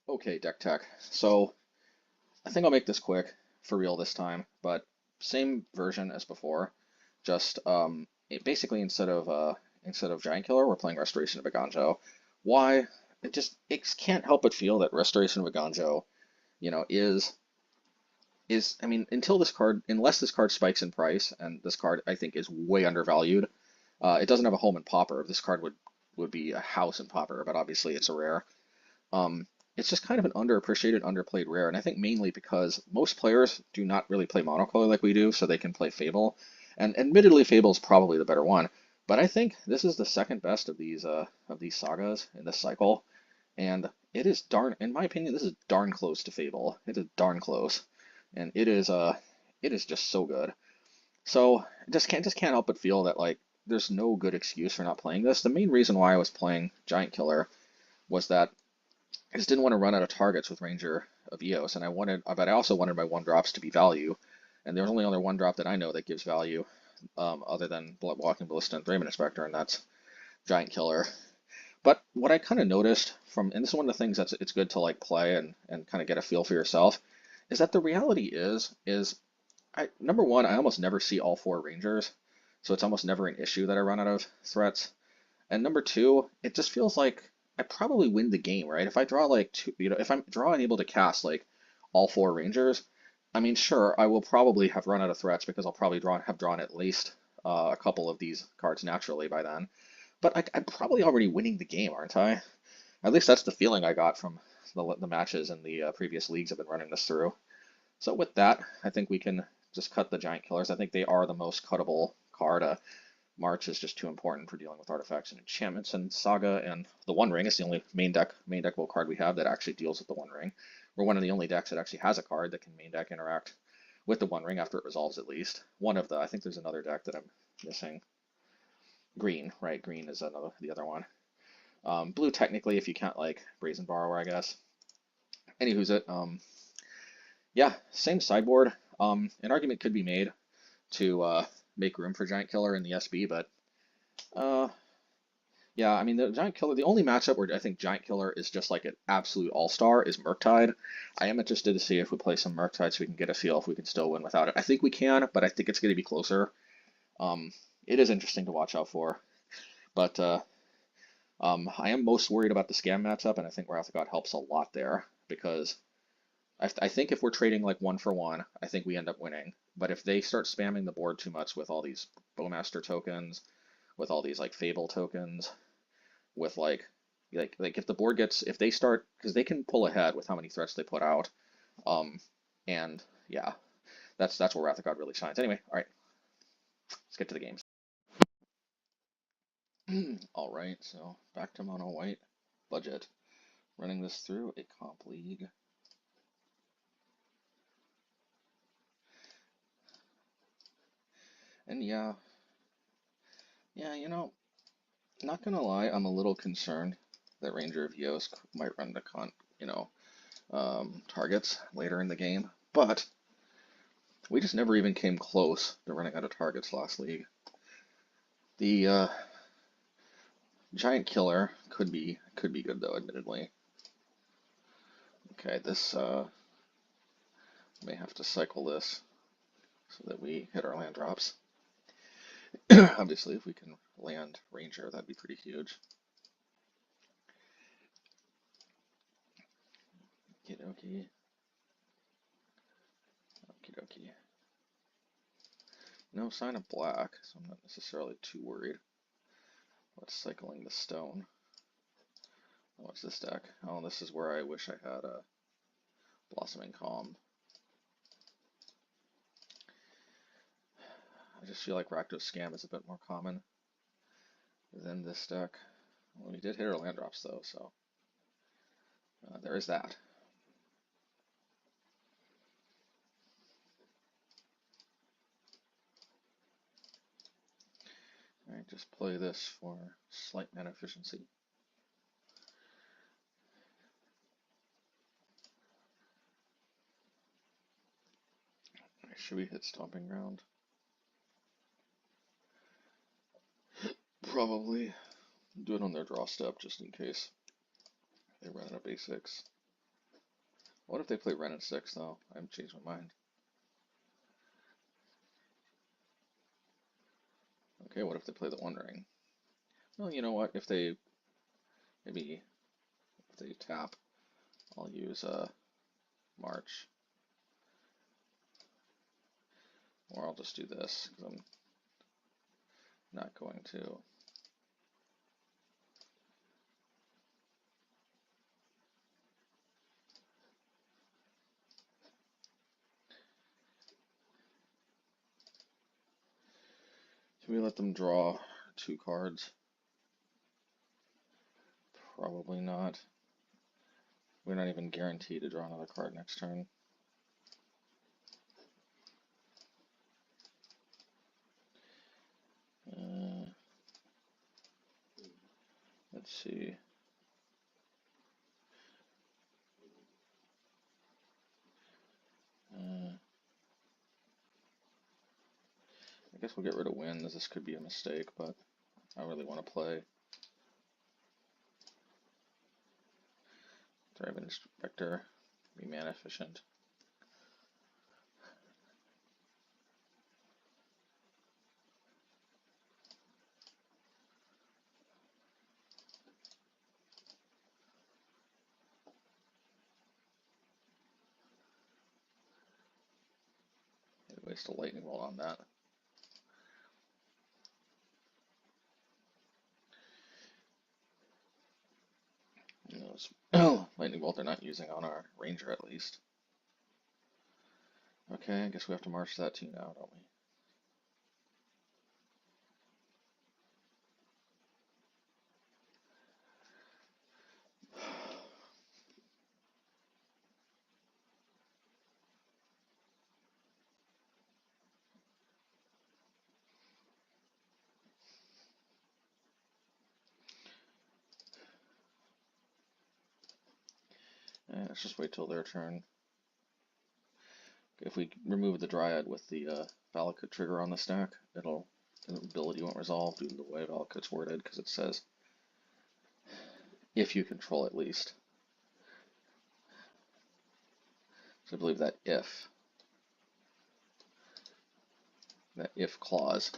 Okay, deck tech. So I think I'll make this quick for real this time, but same version as before. Just basically instead of Giant Killer, we're playing Restoration of Eiganjo. Why? It can't help but feel that Restoration of Eiganjo, you know, is I mean until this card, unless this card spikes in price, and this card I think is way undervalued. It doesn't have a home in Pauper. This card would be a house in Pauper, but obviously it's a rare. Um, it's just kind of an underappreciated, underplayed rare, and I think mainly because most players do not really play monocolor like we do, so they can play Fable. And admittedly, Fable is probably the better one, but I think this is the second best of these sagas in this cycle, and it is darn, in my opinion, this is darn close to Fable. It is darn close, and it is just so good. So just can't help but feel that like there's no good excuse for not playing this. The main reason why I was playing Giant Killer was that I just didn't want to run out of targets with Ranger of Eos, and but I also wanted my one drops to be value, and there's only other one drop that I know that gives value, other than Walking Ballista and Thraben Inspector, and that's Giant Killer. But what I kind of noticed and this is one of the things that's it's good to like play and kind of get a feel for yourself, is that the reality is number one, I almost never see all four Rangers, so it's almost never an issue that I run out of threats. And number two, it just feels like I probably win the game, right? If I draw like two, if I'm drawing able to cast like all four Rangers, I mean, sure, I will probably have run out of threats because I'll probably have drawn at least a couple of these cards naturally by then. But I'm probably already winning the game, aren't I? At least that's the feeling I got from the matches and the previous leagues I've been running this through. So with that, I think we can just cut the Giant Killers. I think they are the most cuttable card. March is just too important for dealing with artifacts and enchantments, and Saga and the One Ring is the only main deckable card we have that actually deals with the One Ring. We're one of the only decks that actually has a card that can main deck interact with the One Ring after it resolves at least. I think there's another deck that I'm missing. Green, right? Green is the other one. Blue technically, if you count like Brazen Borrower, I guess. Anywho's it. Yeah, same sideboard. An argument could be made to make room for Giant Killer in the SB, but uh, yeah, I mean the Giant Killer. The only matchup where I think Giant Killer is just like an absolute all-star is Murktide. I am interested to see if we play some Murktide so we can get a feel if we can still win without it. I think we can, but I think it's going to be closer. It is interesting to watch out for, but I am most worried about the Scam matchup, and I think Wrath of God helps a lot there because I think if we're trading like one for one, I think we end up winning. But if they start spamming the board too much with all these Bowmaster tokens, with all these like Fable tokens, with like if the board gets if they start because they can pull ahead with how many threats they put out, um, and yeah, that's where Wrath of God really shines. Anyway, all right, let's get to the games. All right, so back to mono white budget. Running this through a comp league. And yeah, not gonna lie, I'm a little concerned that Ranger of Eos might run the targets later in the game, but we just never even came close to running out of targets last league. The Giant Killer could be good though, admittedly. Okay, this may have to cycle this so that we hit our land drops. Obviously, if we can land Ranger, that'd be pretty huge. Okie dokie. Okie dokie. No sign of black, so I'm not necessarily too worried. What's cycling the stone? What's this deck? Oh, this is where I wish I had a Blossoming Calm. I just feel like Rakdos Scam is a bit more common than this deck. Well, we did hit our land drops though, so there is that. Alright, just play this for slight mana efficiency. Should we hit Stomping Ground? Probably. Do it on their draw step just in case they run out of basics. What if they play Ren at 6 though? I haven't changed my mind. Okay, what if they play the One Ring? Well, you know what? If they maybe if they tap, I'll use March, or I'll just do this because I'm not going to. Can we let them draw 2 cards? Probably not. We're not even guaranteed to draw another card next turn. Let's see. I guess we'll get rid of wins. This could be a mistake, but I really want to play Thraben Inspector, be mana efficient. Waste a lightning bolt on that. Lightning bolt they're not using on our Ranger at least. Okay, I guess we have to march that 2 now, don't we? Let's just wait till their turn. If we remove the Dryad with the Valakut trigger on the stack, the ability won't resolve due to the way Valakut's worded, because it says if you control at least. So I believe that if clause.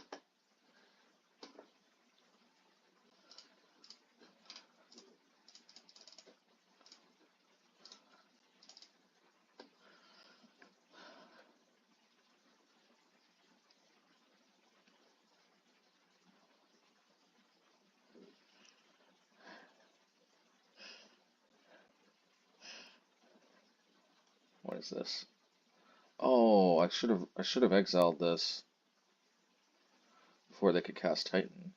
What is this? Oh, I should have exiled this before they could cast Titan.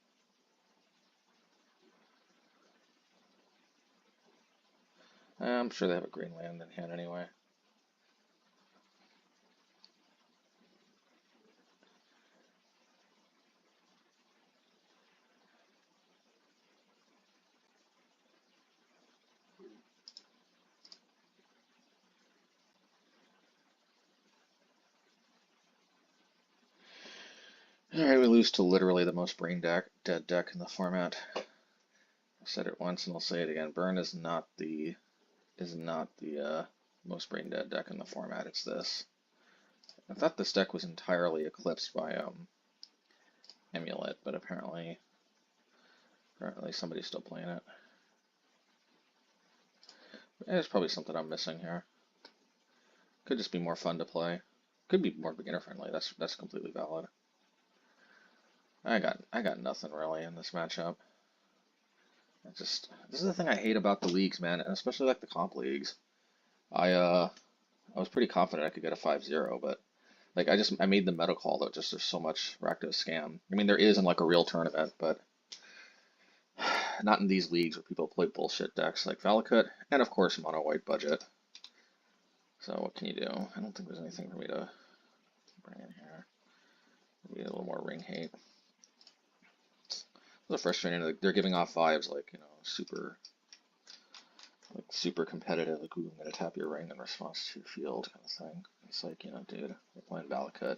I'm sure they have a green land in hand anyway. Alright, we lose to literally the most dead deck in the format. I've said it once and I'll say it again. Burn is not the most brain dead deck in the format. It's this. I thought this deck was entirely eclipsed by Amulet, but apparently somebody's still playing it. There's probably something I'm missing here. Could just be more fun to play. Could be more beginner friendly. That's completely valid. I got nothing really in this matchup. This is the thing I hate about the leagues, man, and especially like the comp leagues. I was pretty confident I could get a 5-0, but like I made the meta call that just there's so much Rakdos scam. I mean there is in like a real tournament, but not in these leagues where people play bullshit decks like Valakut and of course mono white budget. So what can you do? I don't think there's anything for me to bring in here. Maybe a little more ring hate. It's a little frustrating. They're giving off vibes like, you know, super competitive, like, ooh, I'm gonna tap your ring in response to your field kind of thing. It's like, you know, dude, you're playing Valakut,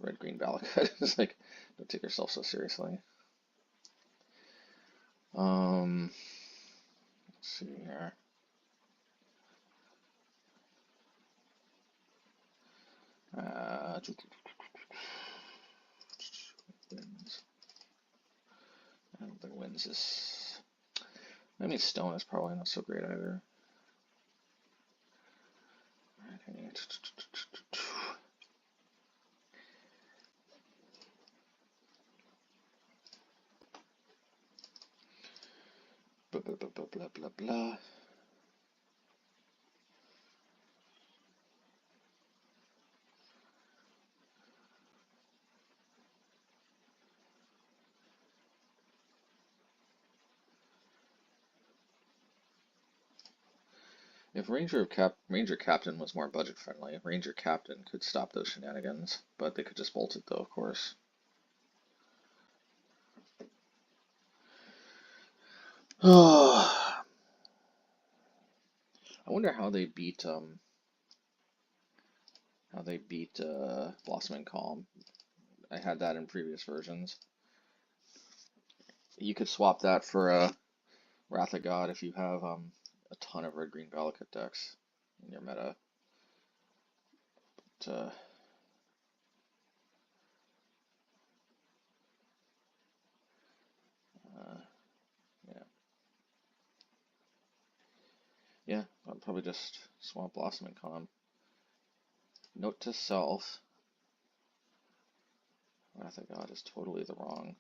red-green Valakut. It's like, don't take yourself so seriously. Let's see here. Winds. I don't think winds is. I mean, stone is probably not so great either. Okay. Blah blah blah blah blah blah blah. If Ranger Captain was more budget friendly, Ranger Captain could stop those shenanigans, but they could just bolt it though, of course. I wonder how they beat Blossoming Calm. I had that in previous versions. You could swap that for Wrath of God if you have a ton of red green Valakut decks in your meta. But, yeah. Yeah, I'll probably just swap Blossoming Calm. Note to self, Wrath of God is totally the wrong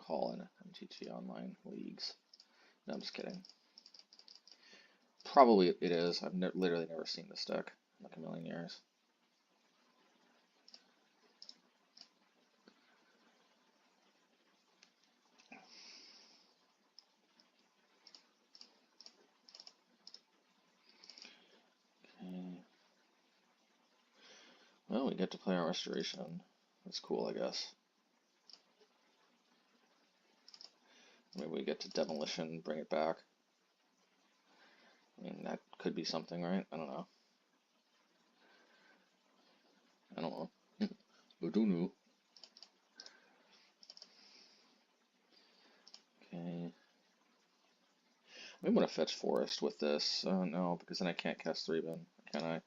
call in MTG Online leagues. No, I'm just kidding. Probably it is. I've literally never seen this deck in like a million years. Okay. Well, we get to play our Restoration. That's cool, I guess. Maybe we get to Demolition, bring it back. I mean, that could be something, right? I don't know. I don't know. I don't know. Okay. I want to fetch Forest with this. No, because then I can't cast Thraben, can I?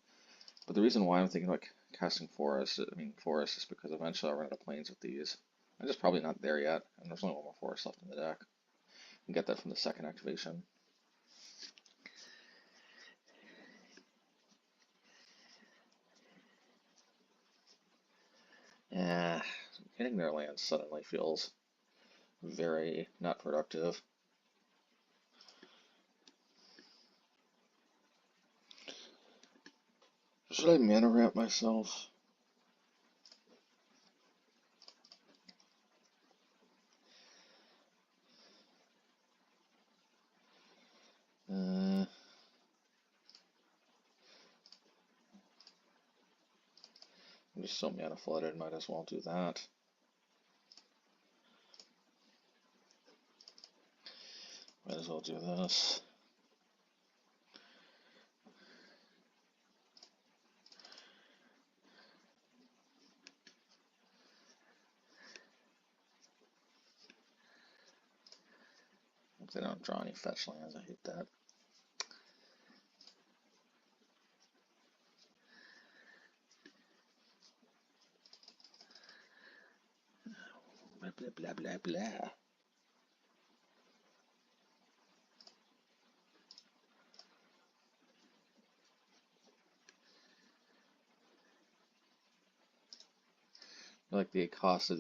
But the reason why I'm thinking about casting Forest, is because eventually I'll run out of planes with these. I'm just probably not there yet, and there's only one more Forest left in the deck. You can get that from the second activation. Yeah, getting their land suddenly feels very not productive. Should I mana ramp myself? I'm just so mana flooded, might as well do that. Might as well do this. If they don't draw any fetch lands, I hate that. Blah blah blah blah blah. Like the cost of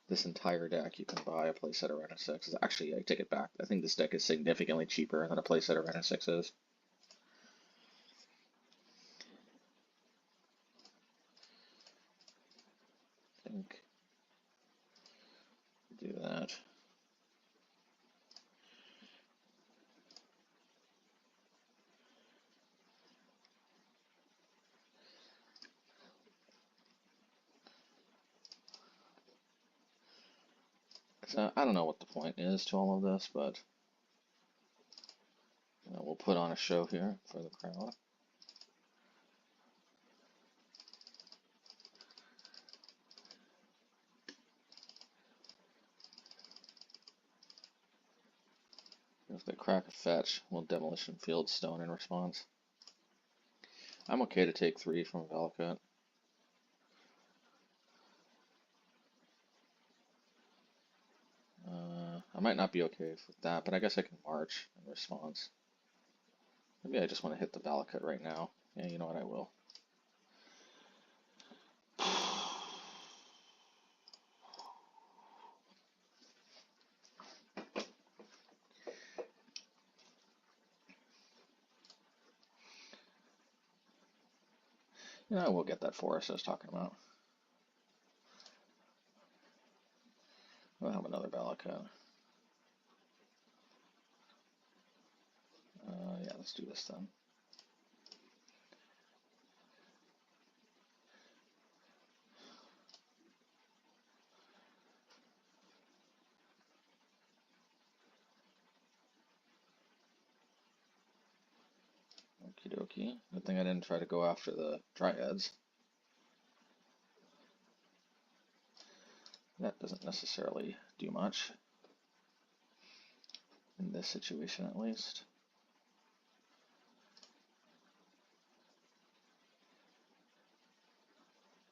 this entire deck, you can buy a playset of Arena 6. Actually, I take it back. I think this deck is significantly cheaper than a playset of Arena 6 is. I think. Do that. So, I don't know what the point is to all of this, but we'll put on a show here for the crowd. If they crack a fetch, we'll Demolition Field Stone in response. I'm okay to take 3 from Valakut. I might not be okay with that, but I guess I can march in response. Maybe I just want to hit the Valakut right now. Yeah, you know what, I will. Yeah, I will get that forest I was talking about. We'll have another Valakut. Yeah, let's do this then. Okie dokie. Good thing I didn't try to go after the Dryads. That doesn't necessarily do much. In this situation, at least.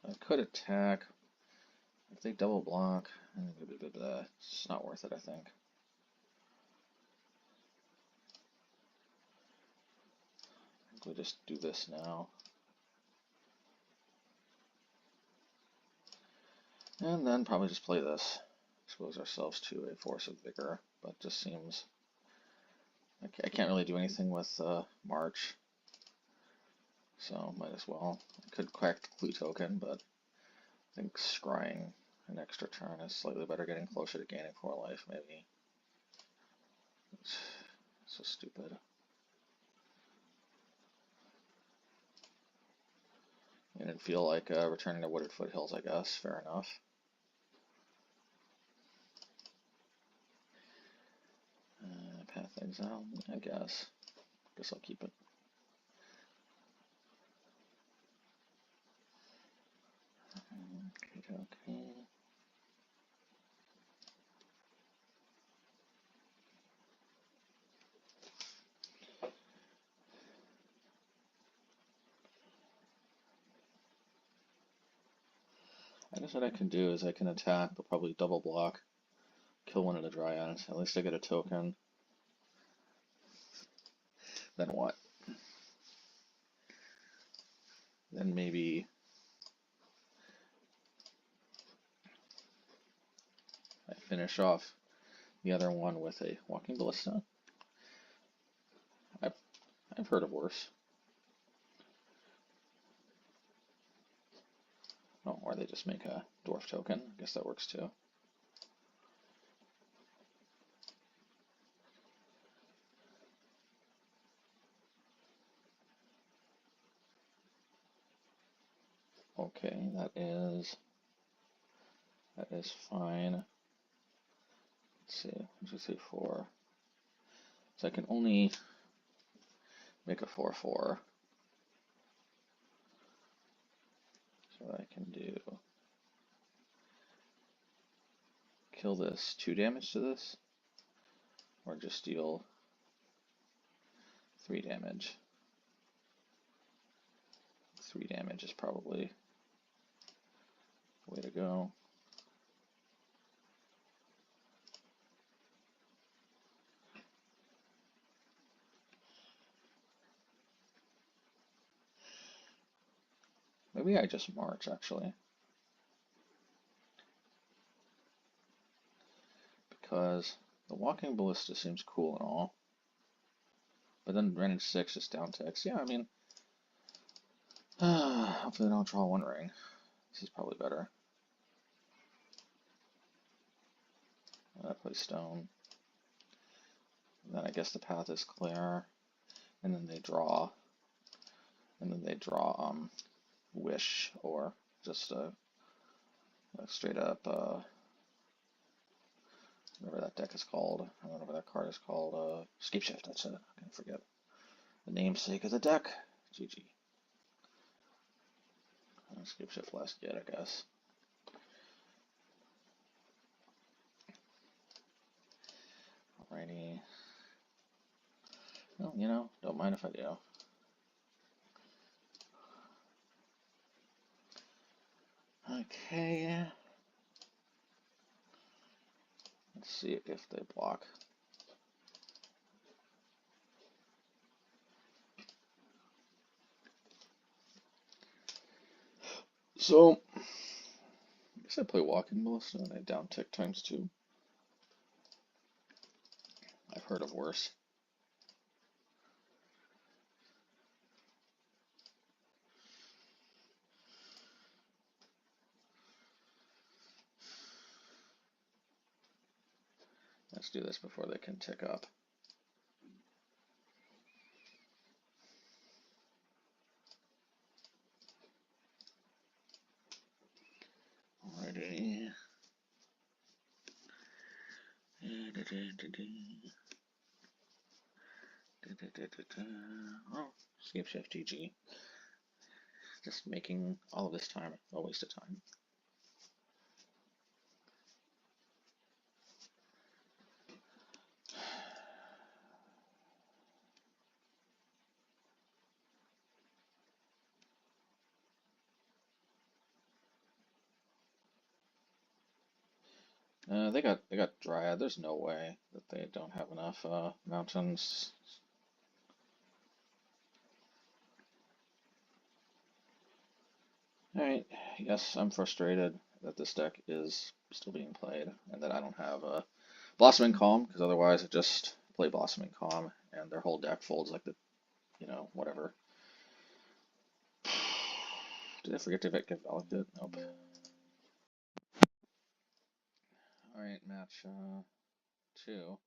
I could attack. If they double block, it's not worth it, I think. We'll just do this now. And then probably just play this. Expose ourselves to a Force of Vigor, but just seems... I can't really do anything with March, so might as well. I could crack the Clue token, but I think scrying an extra turn is slightly better, getting closer to gaining 4 life, maybe. It's so stupid. It didn't feel like returning to Wooded Foothills, I guess. Fair enough. Path Exile, I guess. Guess I'll keep it. Okay. I guess what I can do is I can attack, but probably double block, kill one of the Dryads. At least I get a token. Then what? Then maybe I finish off the other one with a Walking Ballista. I've heard of worse. Oh, or they just make a Dwarf token. I guess that works too. Okay, that is fine. Let's see, let's just say 4. So I can only make a 4/4. So what I can do, kill this, 2 damage to this, or just deal 3 damage. 3 damage is probably the way to go. Maybe I just march, actually. Because the Walking Ballista seems cool and all. But then range 6 is down text. Yeah, I mean, hopefully I don't draw 1 ring. This is probably better. I play Stone. And then I guess the path is clear. And then they draw. And then they draw Wish, or just a straight up whatever that deck is called, or whatever that card is called, Scapeshift, that's it. I can forget the namesake of the deck. GG. Scapeshift last get, I guess. Alrighty. Well, you know, don't mind if I do. Okay. Let's see if they block. So, I guess I play Walking Ballista and I down tick ×2. I've heard of worse. Let's do this before they can tick up. Alrighty. Oh, Scapeshift GG. Just making all of this time a waste of time. They got Dryad. There's no way that they don't have enough mountains. Alright, yes, I'm frustrated that this deck is still being played and that I don't have a Blossoming Calm, because otherwise I just play Blossoming Calm and their whole deck folds like the, whatever. Did I forget to get Valakut? Nope. Alright, match 2.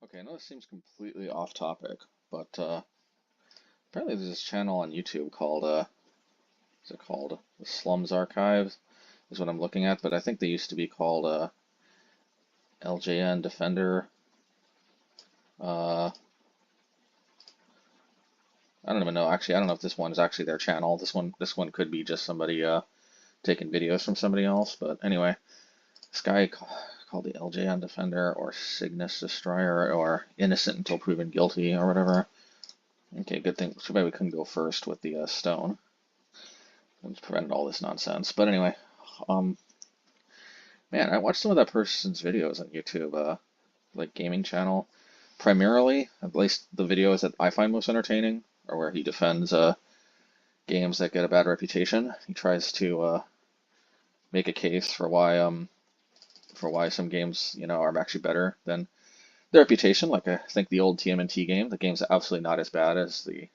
Okay, I know this seems completely off topic, but apparently there's this channel on YouTube called, what's it called? The Slums Archives is what I'm looking at, but I think they used to be called LJN Defender. I don't even know. Actually, I don't know if this one is actually their channel. This one could be just somebody taking videos from somebody else. But anyway, this guy called the LJN Defender or Cygnus Destroyer or Innocent Until Proven Guilty or whatever. Okay, good thing. Too bad we couldn't go first with the stone. It's prevented all this nonsense. But anyway, man, I watched some of that person's videos on YouTube, like gaming channel. Primarily, at least the videos that I find most entertaining are where he defends games that get a bad reputation. He tries to make a case for why some games are actually better than their reputation. Like I think the old TMNT game, the game's absolutely not as bad as the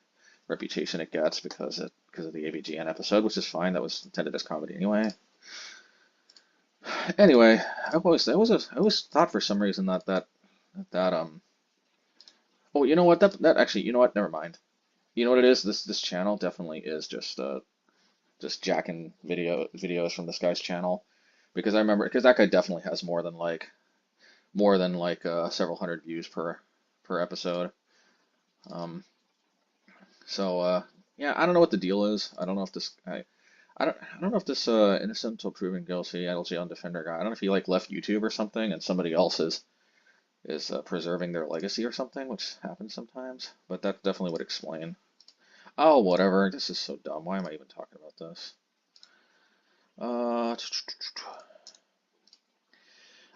reputation it gets because of the AVGN episode, which is fine. That was intended as comedy anyway. Anyway, I always thought for some reason that oh, you know what? That actually, you know what? Never mind. You know what it is? This channel definitely is just jacking videos from this guy's channel, because I remember that guy definitely has more than like several hundred views per episode. So yeah, I don't know what the deal is. I don't know if this guy. I don't know if this Innocent Until Proven Guilty LG Defender guy. I don't know if he like left YouTube or something and somebody else is preserving their legacy or something, which happens sometimes. But that definitely would explain. Oh, whatever. This is so dumb. Why am I even talking about this?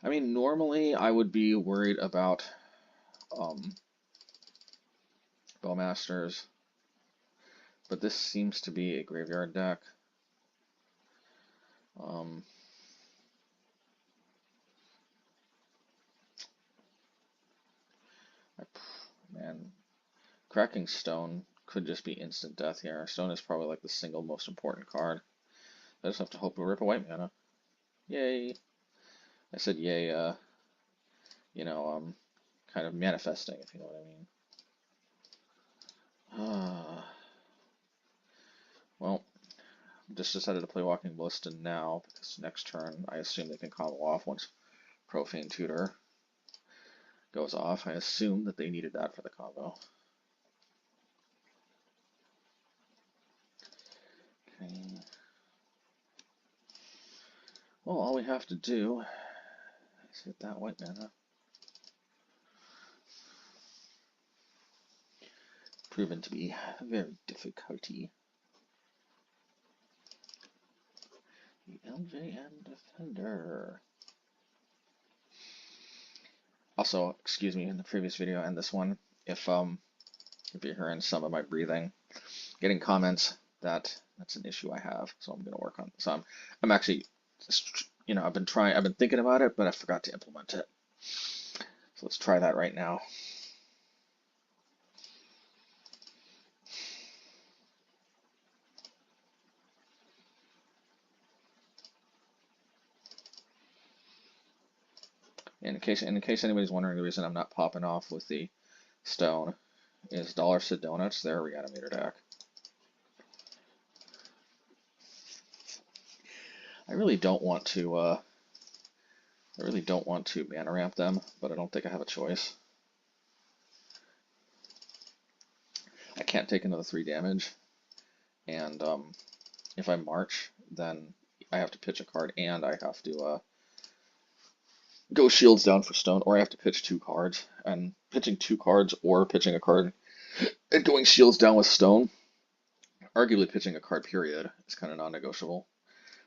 I mean, normally I would be worried about Bowmasters, but this seems to be a graveyard deck. Man, cracking Stone could just be instant death here. Stone is probably like the single most important card. I just have to hope to rip a white mana. Yay! I said yay, kind of manifesting, if you know what I mean. Well, just decided to play Walking Ballista now, because next turn I assume they can combo off once Profane Tutor goes off. I assume that they needed that for the combo. Okay. Well, all we have to do is hit that white mana. Proven to be very difficulty. LJN Defender. Also, excuse me, in the previous video and this one, if you're hearing some of my breathing, getting comments, that's an issue I have, so I'm gonna work on. So I'm actually, I've been thinking about it, but I forgot to implement it. So let's try that right now. In case anybody's wondering, the reason I'm not popping off with the stone is Dollar Sid Donuts, their Reanimator deck. I really don't want to mana ramp them, but I don't think I have a choice. I can't take another 3 damage, and if I march, then I have to pitch a card, and I have to go shields down for stone, or I have to pitch 2 cards. And pitching 2 cards or pitching a card and going shields down with stone, arguably pitching a card period, is kind of non-negotiable.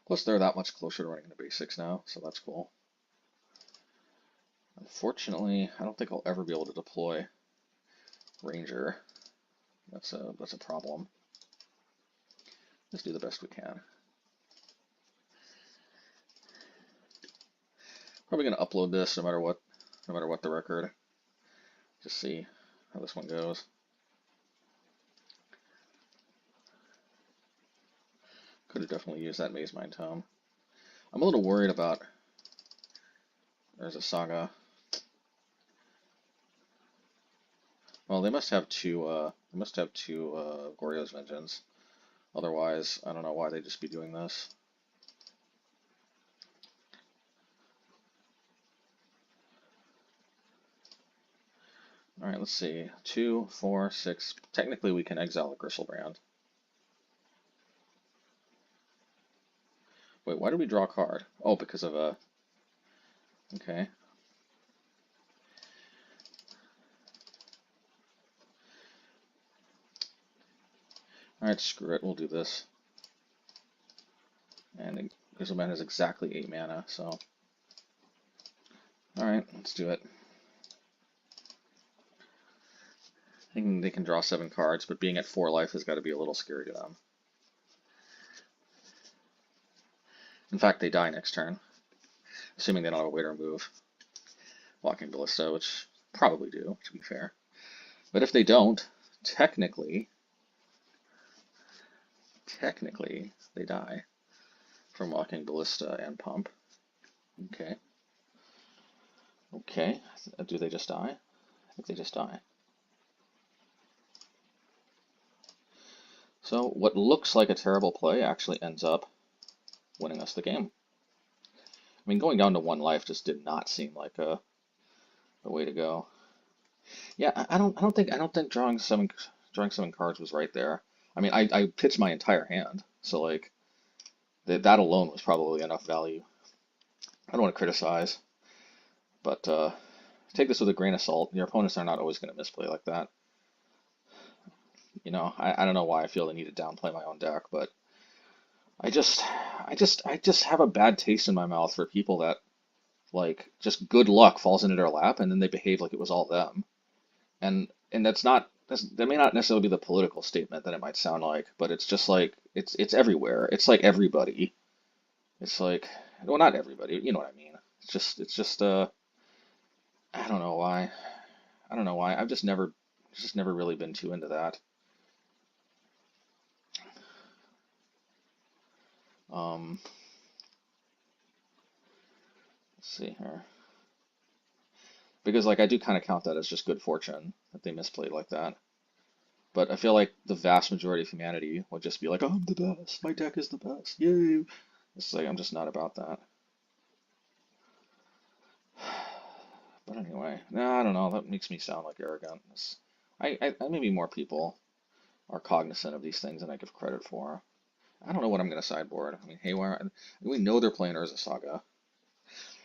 Plus they're that much closer to running into basics now, so that's cool. Unfortunately, I don't think I'll ever be able to deploy Ranger. That's a problem. Let's do the best we can. Probably gonna upload this no matter what the record. Just see how this one goes. Could have definitely used that Mazemind Tome. I'm a little worried about. There's a Saga. Well, they must have two. They must have 2 Goryo's Vengeance. Otherwise, I don't know why they'd just be doing this. All right, let's see. 2, 4, 6. Technically, we can exile a Gristlebrand. Wait, why did we draw a card? Oh, because of a. Okay. Alright, screw it, we'll do this. And Gristlebrand has exactly 8 mana, so. Alright, let's do it. They can draw 7 cards, but being at 4 life has got to be a little scary to them. In fact, they die next turn. Assuming they don't have a way to remove Walking Ballista, which probably do, to be fair. But if they don't, technically they die from Walking Ballista and Pump. Okay. Okay. Do they just die? I think they just die. So what looks like a terrible play actually ends up winning us the game. I mean, going down to 1 life just did not seem like a way to go. Yeah, I don't think drawing 7 cards was right there. I mean, I pitched my entire hand, so like that alone was probably enough value. I don't want to criticize, but take this with a grain of salt. Your opponents are not always going to misplay like that. You know, I don't know why I feel the need to downplay my own deck, but I just have a bad taste in my mouth for people that like just good luck falls into their lap and then they behave like it was all them. And that may not necessarily be the political statement that it might sound like, but it's just like it's everywhere. It's like everybody. It's like, well, not everybody, you know what I mean. It's just I don't know why. I've just never really been too into that. Let's see here. Because like I do kind of count that as just good fortune that they misplayed like that. But I feel like the vast majority of humanity would just be like, oh, I'm the best. My deck is the best. Yay. It's like I'm just not about that. But anyway, I don't know. That makes me sound like arrogant. Maybe more people are cognizant of these things than I give credit for. I don't know what I'm going to sideboard. I mean, Haywire, we know they're playing Urza Saga.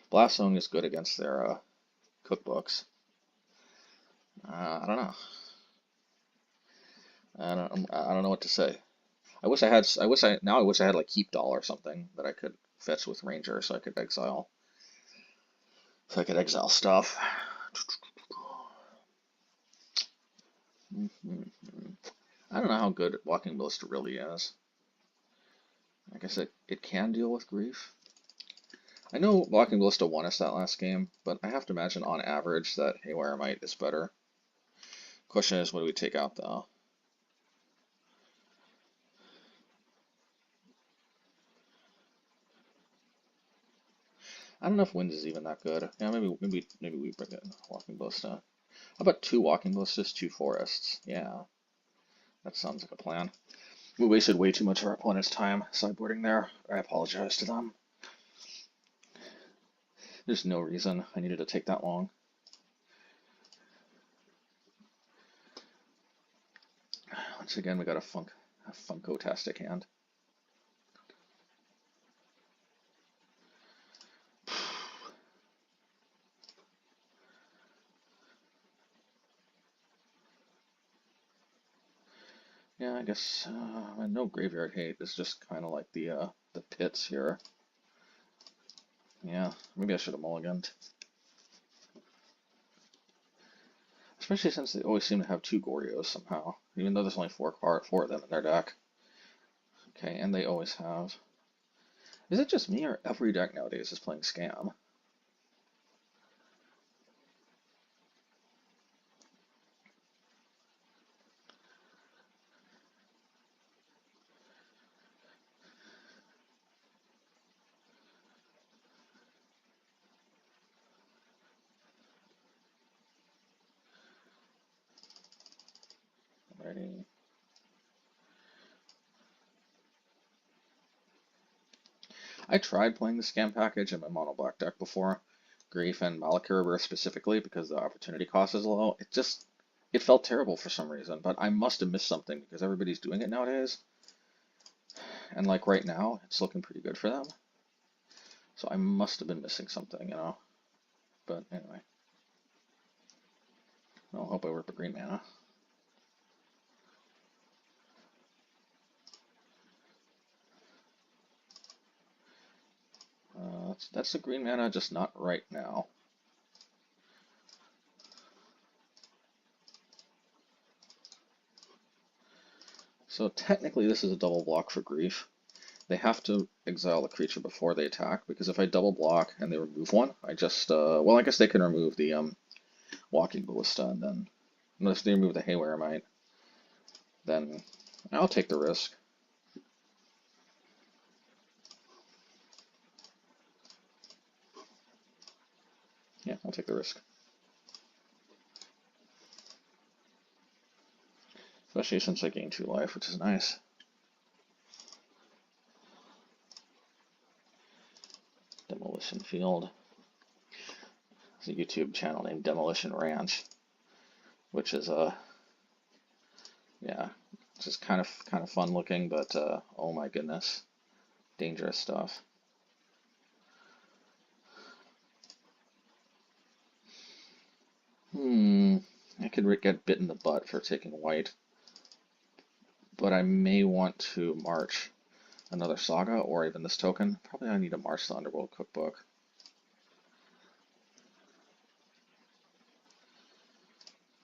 Blast Zone is good against their cookbooks. I don't know. I don't know what to say. I wish I had like Keep Doll or something that I could fits with Ranger, so I could exile. So I could exile stuff. I don't know how good Walking Ballista really is. I guess it can deal with grief. I know Walking Ballista won us that last game, but I have to imagine on average that Haywire Mite is better. Question is, what do we take out though? I don't know if Wind is even that good. Yeah, maybe we bring in Walking Ballista. How about 2 Walking Ballistas, 2 Forests? Yeah, that sounds like a plan. We wasted way too much of our opponent's time sideboarding there. I apologize to them. There's no reason I needed to take that long. Once again, we got a Funko-tastic hand. Yeah, I guess no graveyard hate. It's just kind of like the pits here. Yeah, maybe I should have mulliganed. Especially since they always seem to have 2 Goryo's somehow, even though there's only 4 of them in their deck. Okay, and they always have. Is it just me, or every deck nowadays is playing Scam? Ready. I tried playing the Scam package in my mono black deck before, Grief and Malakir specifically, because the opportunity cost is low. It felt terrible for some reason, but I must have missed something because everybody's doing it nowadays. And like right now, it's looking pretty good for them. So I must have been missing something, you know. But anyway. I hope I work for green mana. That's the green mana, just not right now. So technically this is a double block for Grief. They have to exile a creature before they attack, because if I double block and they remove one, I just, well, I guess they can remove the Walking Ballista, and then, unless they remove the Haywire Mite, then I'll take the risk. Yeah, I'll take the risk. Especially since I gain 2 life, which is nice. Demolition Field. It's a YouTube channel named Demolition Ranch, which is yeah, just kind of fun looking, but oh my goodness, dangerous stuff. I could get bit in the butt for taking white, but I may want to march another saga or even this token. Probably I need to march the Underworld Cookbook.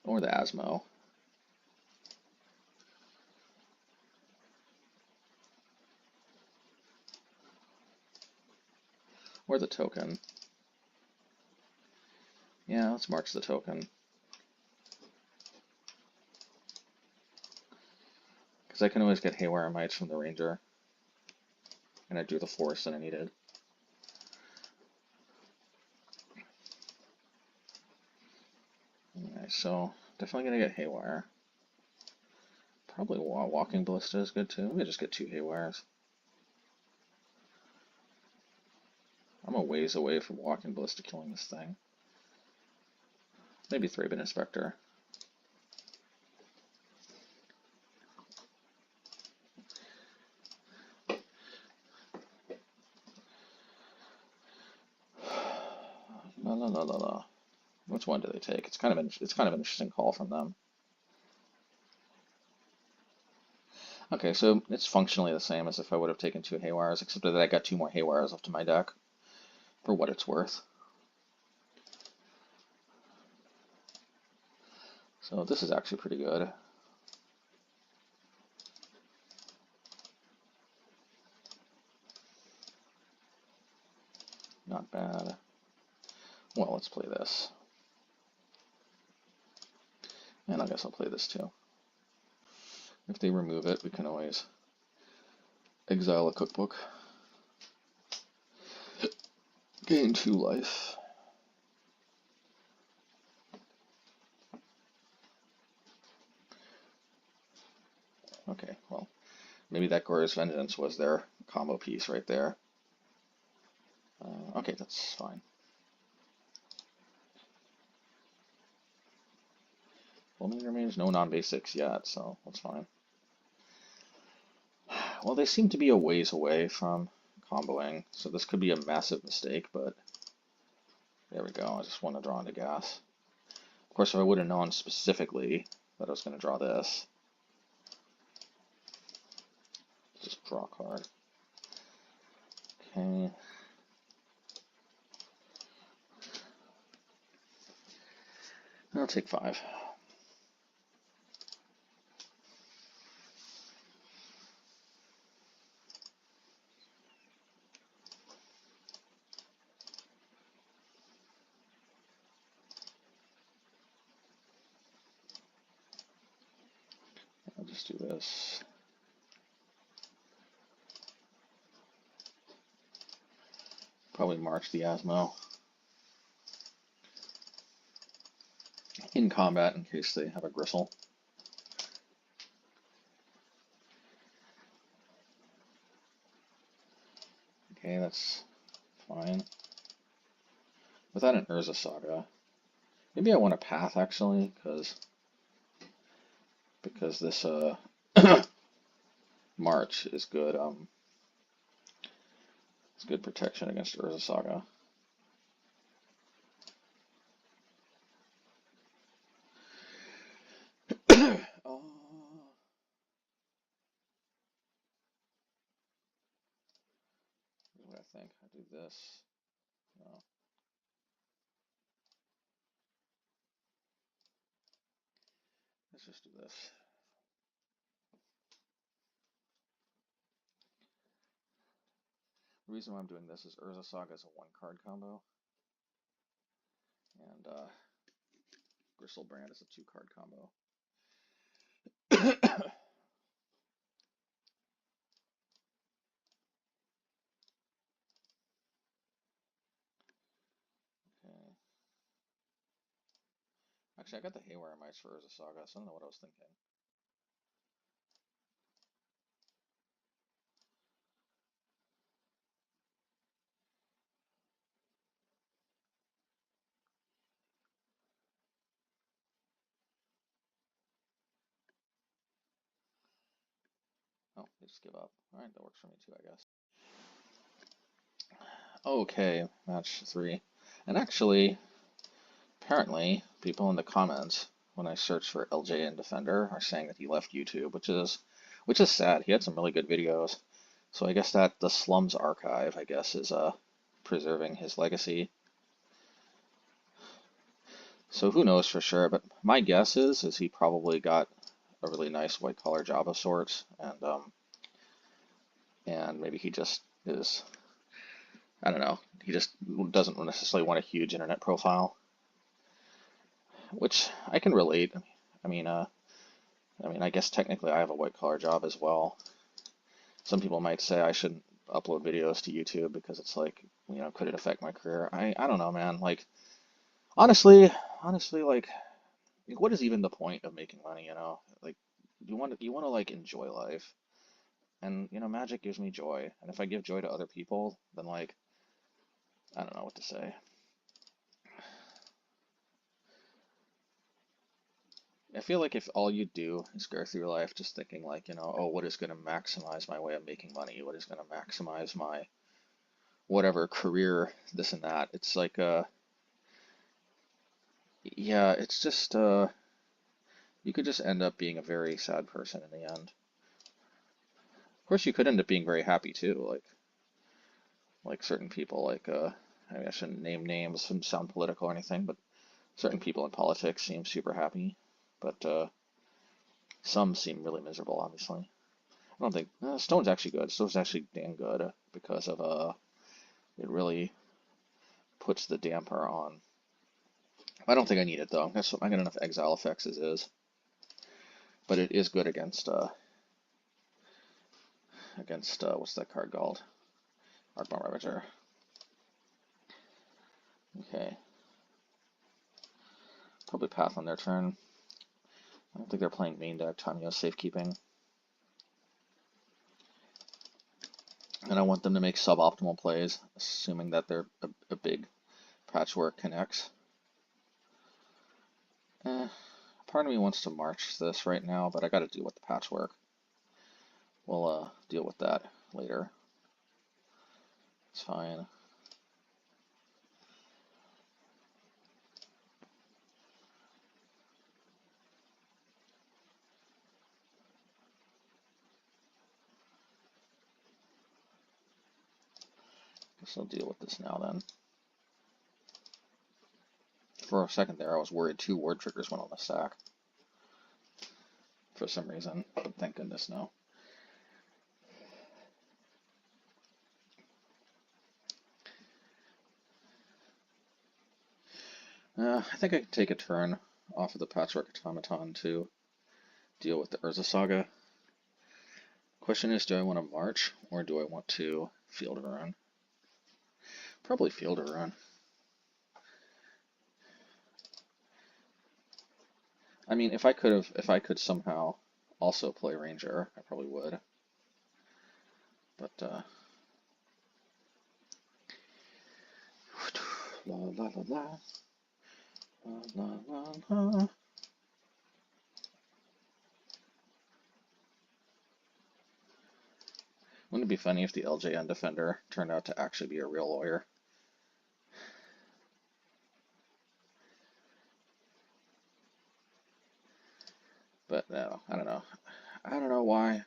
Or the Asmo. Or the token. Yeah, let's march the token. Because I can always get Haywire Mites from the Ranger. And I drew the forest that I needed. Okay, so definitely gonna get Haywire. Probably Walking Ballista is good too. Let me just get 2 Haywires. I'm a ways away from Walking Ballista killing this thing. Maybe Thraben Inspector. La la la la la. Which one do they take? It's kind of an interesting call from them. Okay, so it's functionally the same as if I would have taken 2 Haywires, except that I got 2 more Haywires up to my deck, for what it's worth. So this is actually pretty good. Not bad. Well, let's play this. And I guess I'll play this too. If they remove it, we can always exile a cookbook. Gain 2 life. Okay, well, maybe that Glorious Vengeance was their combo piece right there. Okay, that's fine. Well, there remains no non-basics yet, so that's fine. Well, they seem to be a ways away from comboing, so this could be a massive mistake, but there we go. I just want to draw into gas. Of course, if I would have known specifically that I was going to draw this, just draw a card. Okay. I'll take 5. I'll just do this. Probably march the Asmo in combat in case they have a Gristle. Okay, that's fine. Without an Urza Saga. Maybe I want a Path actually, because this March is good. It's good protection against Urza Saga. What I think. I do this. No. Let's just do this. The reason why I'm doing this is Urza Saga is a 1-card combo, and Gristlebrand is a 2-card combo. Okay. Actually, I got the Haywire Mites for Urza Saga, so I don't know what I was thinking. Oh, they just give up. Alright, that works for me too, I guess. Okay, match 3. And actually, apparently, people in the comments, when I search for LJ and Defender, are saying that he left YouTube, which is sad. He had some really good videos. So I guess that the Slums archive, I guess, is preserving his legacy. So who knows for sure, but my guess is he probably got a really nice white collar job of sorts, and maybe he just is, I don't know, he just doesn't necessarily want a huge internet profile, which I can relate. I mean, I guess technically I have a white collar job as well. Some people might say I shouldn't upload videos to YouTube because it's like, could it affect my career? I don't know, man. Like, honestly, like, what is even the point of making money, Like, you want to like enjoy life. And, magic gives me joy. And if I give joy to other people, then like, I don't know what to say. I feel like if all you do is go through your life just thinking like, oh, what is going to maximize my way of making money? What is going to maximize my whatever career, this and that? It's like, yeah, it's just, you could just end up being a very sad person in the end. course, you could end up being very happy too, like certain people, I mean, I shouldn't name names and sound political or anything, but certain people in politics seem super happy, but some seem really miserable, obviously. I don't think Stone's actually good. Stone's actually dang good because of it really puts the damper on. I don't think I need it though. I got enough exile effects as is, but it is good against what's that card called? Arcbound Ravager. Okay. Probably path on their turn. I don't think they're playing main deck. Tamiyo's safekeeping. And I want them to make suboptimal plays, assuming that they're a big patchwork connects. Part of me wants to march this right now, but I gotta deal with the patchwork. We'll deal with that later. It's fine. Guess I'll deal with this now then. For a second there, I was worried 2 ward triggers went on the stack. For some reason, but thank goodness no. I think I can take a turn off of the Patchwork Automaton to deal with the Urza Saga. Question is, do I want to march or do I want to field a run? Probably field a run. I mean, if I could somehow also play Ranger, I probably would. But la la la la la la la. Wouldn't it be funny if the LJN defender turned out to actually be a real lawyer? But no, I don't know. I don't know why.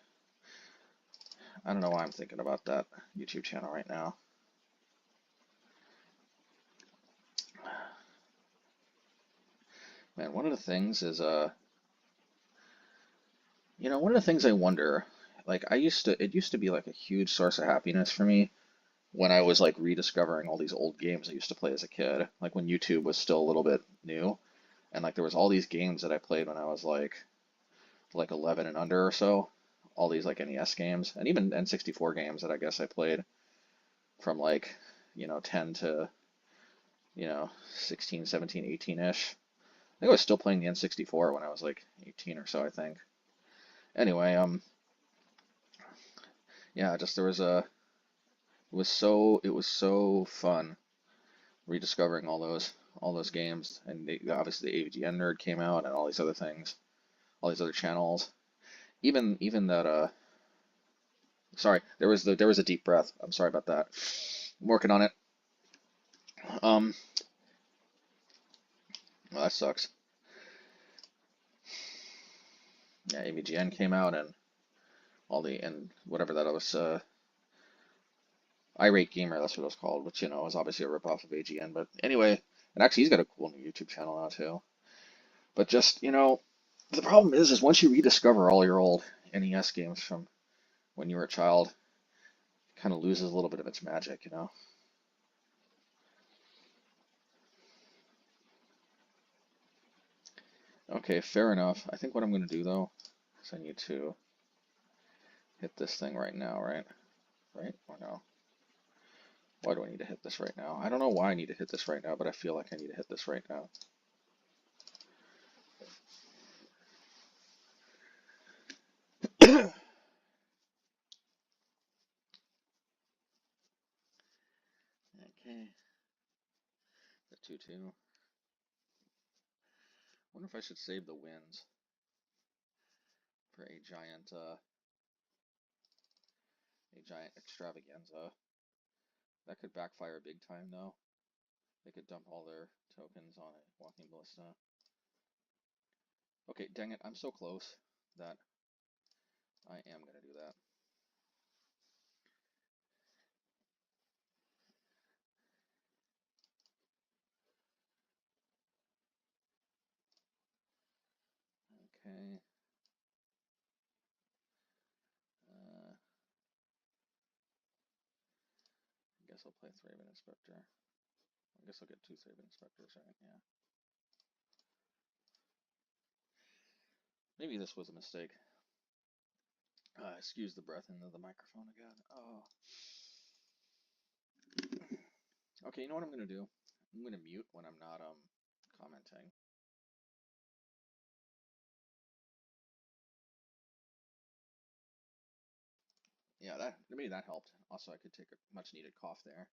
I don't know why I'm thinking about that YouTube channel right now. Man, one of the things is you know, one of the things I wonder, like it used to be like a huge source of happiness for me when I was like rediscovering all these old games I used to play as a kid, like when YouTube was still a little bit new, and like there was all these games that I played when I was like 11 and under or so, all these like NES games, and even N64 games that I guess I played from like, 10 to, 16, 17, 18-ish. I think I was still playing the N64 when I was like 18 or so, I think. Anyway, yeah, just there was it was so fun rediscovering all those games, and obviously the AVGN nerd came out and all these other things, all these other channels. Even that sorry, there was a deep breath. I'm sorry about that. I'm working on it. Well, that sucks. Yeah, AVGN came out and whatever that was, Irate Gamer, that's what it was called, which is obviously a ripoff of AGN. But anyway, and actually he's got a cool new YouTube channel now too. But just the problem is once you rediscover all your old NES games from when you were a child, it kind of loses a little bit of its magic, Okay, fair enough. I think what I'm going to do though is I need to hit this thing right now, right? Right or no? Why do I need to hit this right now? I don't know why I need to hit this right now, but I feel like I need to hit this right now. Okay. The 2/2. Wonder if I should save the wins for a giant extravaganza. That could backfire big time though. They could dump all their tokens on a Walking Ballista. Okay, dang it, I'm so close that I am gonna do that. Okay. I guess I'll play Thraben Inspector. I guess I'll get 2 Thraben Inspectors, right? Yeah. Maybe this was a mistake. Excuse the breath into the microphone again. Oh. Okay, you know what I'm gonna do? I'm gonna mute when I'm not commenting. Yeah, maybe that helped. Also, I could take a much needed cough there.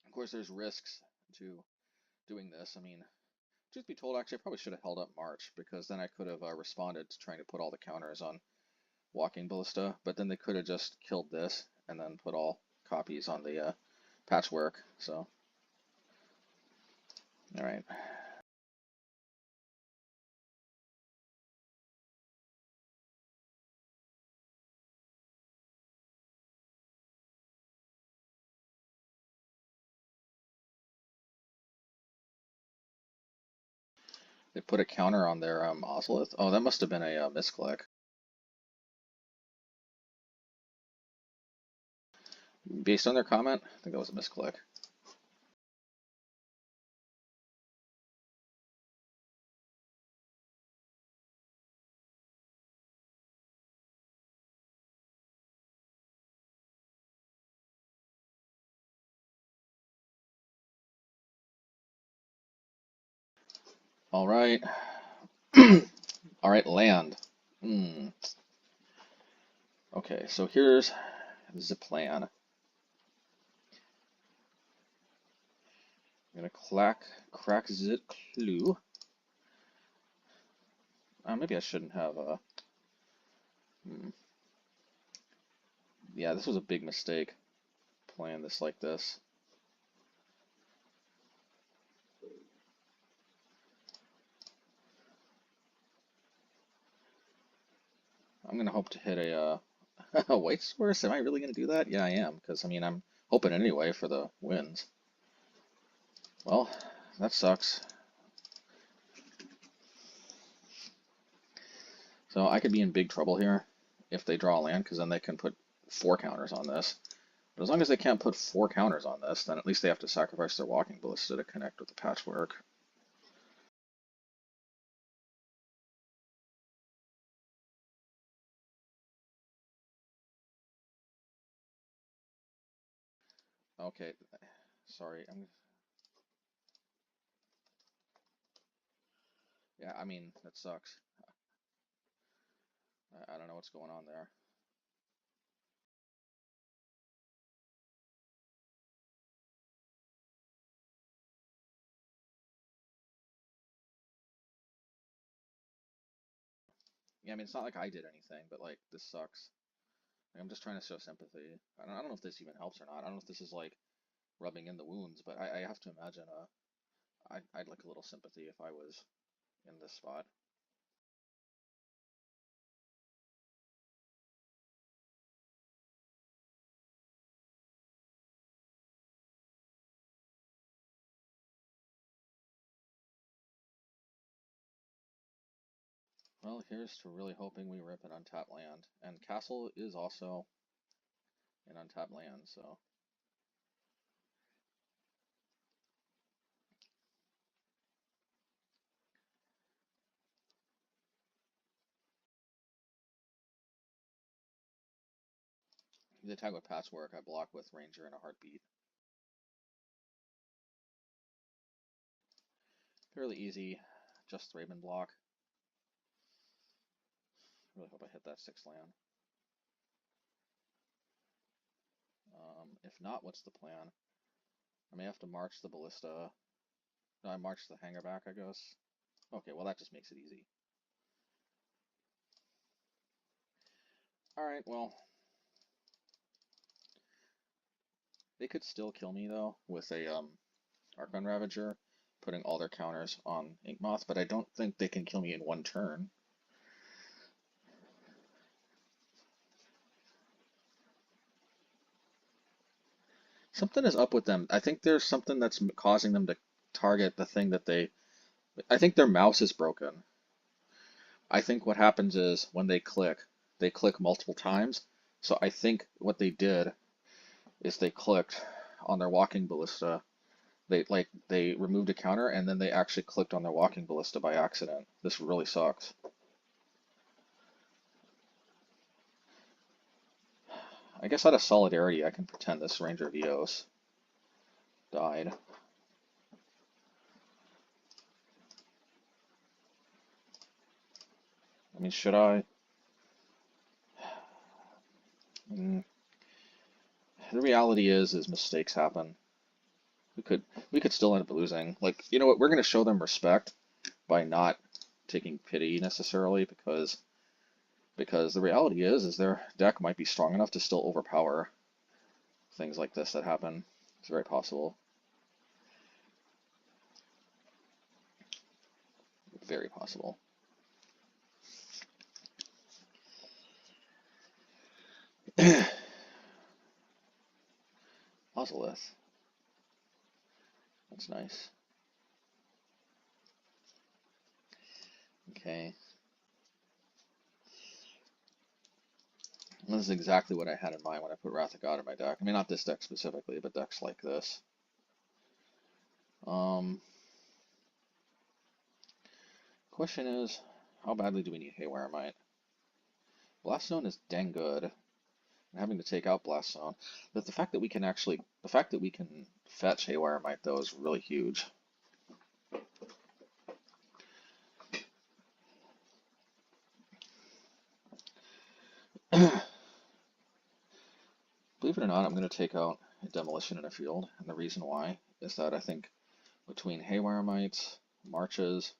Of course, there's risks to doing this. I mean, truth be told, actually, I probably should have held up March, because then I could have responded to trying to put all the counters on Walking Ballista, but then they could have just killed this and then put all copies on the patchwork. So, all right. They put a counter on their Ozolith. Oh, that must have been a misclick. Based on their comment, I think that was a misclick. All right. All right, land. Okay, so here's the plan. I'm gonna crack zit clue. Maybe I shouldn't have Yeah, this was a big mistake, playing this like this. I'm gonna hope to hit a a white source. Am I really gonna do that? Yeah, I am, because I mean I'm hoping anyway for the wins. Well, that sucks. So I could be in big trouble here if they draw land, because then they can put 4 counters on this. But as long as they can't put 4 counters on this, then at least they have to sacrifice their Walking Ballista to connect with the patchwork. Okay, sorry. Yeah, I mean, that sucks. I don't know what's going on there. Yeah, I mean, it's not like I did anything, but like, this sucks. Like, I'm just trying to show sympathy. I don't know if this even helps or not. I don't know if this is like rubbing in the wounds, but I have to imagine I'd like a little sympathy if I was in this spot. Well, here's to really hoping we rip an untapped land. And Castle is also an untapped land, so. The attack with Patchwork, I block with Ranger in a heartbeat. Fairly easy, just Thraben block. Really hope I hit that 6 land. If not, what's the plan? I may have to march the Ballista. No, I march the Hanger back, I guess. Okay, well that just makes it easy. Alright, well. They could still kill me, though, with a Archon Ravager, putting all their counters on Inkmoth, but I don't think they can kill me in 1 turn. Something is up with them. I think there's something that's causing them to target the thing that they. I think their mouse is broken. I think what happens is when they click multiple times. So I think what they did is they clicked on their Walking Ballista. They removed a counter and then they actually clicked on their Walking Ballista by accident. This really sucks. I guess out of solidarity, I can pretend this Ranger of Eos died. I mean, should I? The reality is mistakes happen. We could still end up losing. Like, you know what? We're gonna show them respect by not taking pity necessarily because the reality is their deck might be strong enough to still overpower things like this that happen. It's very possible. Very possible. Ozolith. That's nice. Okay. This is exactly what I had in mind when I put Wrath of God in my deck. I mean, not this deck specifically, but decks like this. Question is, how badly do we need Haywire Mite? Blast Zone is dang good. And having to take out Blast Zone. But the fact that we can fetch Haywire Mite though is really huge. Believe it or not, I'm going to take out a Demolition in a Field, and the reason why is that I think between Haywire Mites, Marches,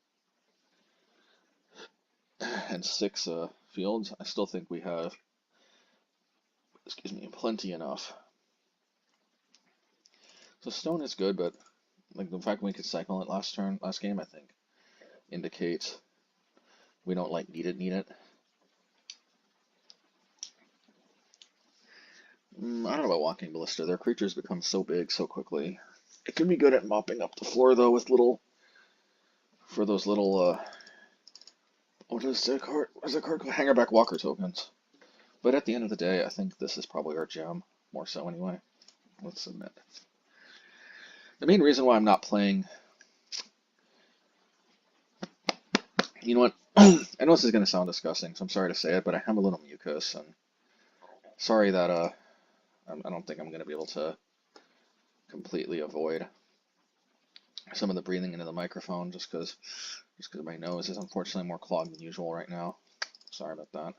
and 6 fields, I still think we have, excuse me, plenty enough. So Stone is good, but like the fact we could cycle it last game, I think, indicates we don't like need it. I don't know about Walking Ballista. Their creatures become so big so quickly. It can be good at mopping up the floor though with those little what is the card? What's the card called? Hangerback Walker tokens. But at the end of the day, I think this is probably our gem, more so anyway. Let's submit. The main reason why I'm not playing, you know what? I know this is going to sound disgusting, so I'm sorry to say it, but I have a little mucus, and sorry that I don't think I'm going to be able to completely avoid some of the breathing into the microphone just because my nose is unfortunately more clogged than usual right now. Sorry about that.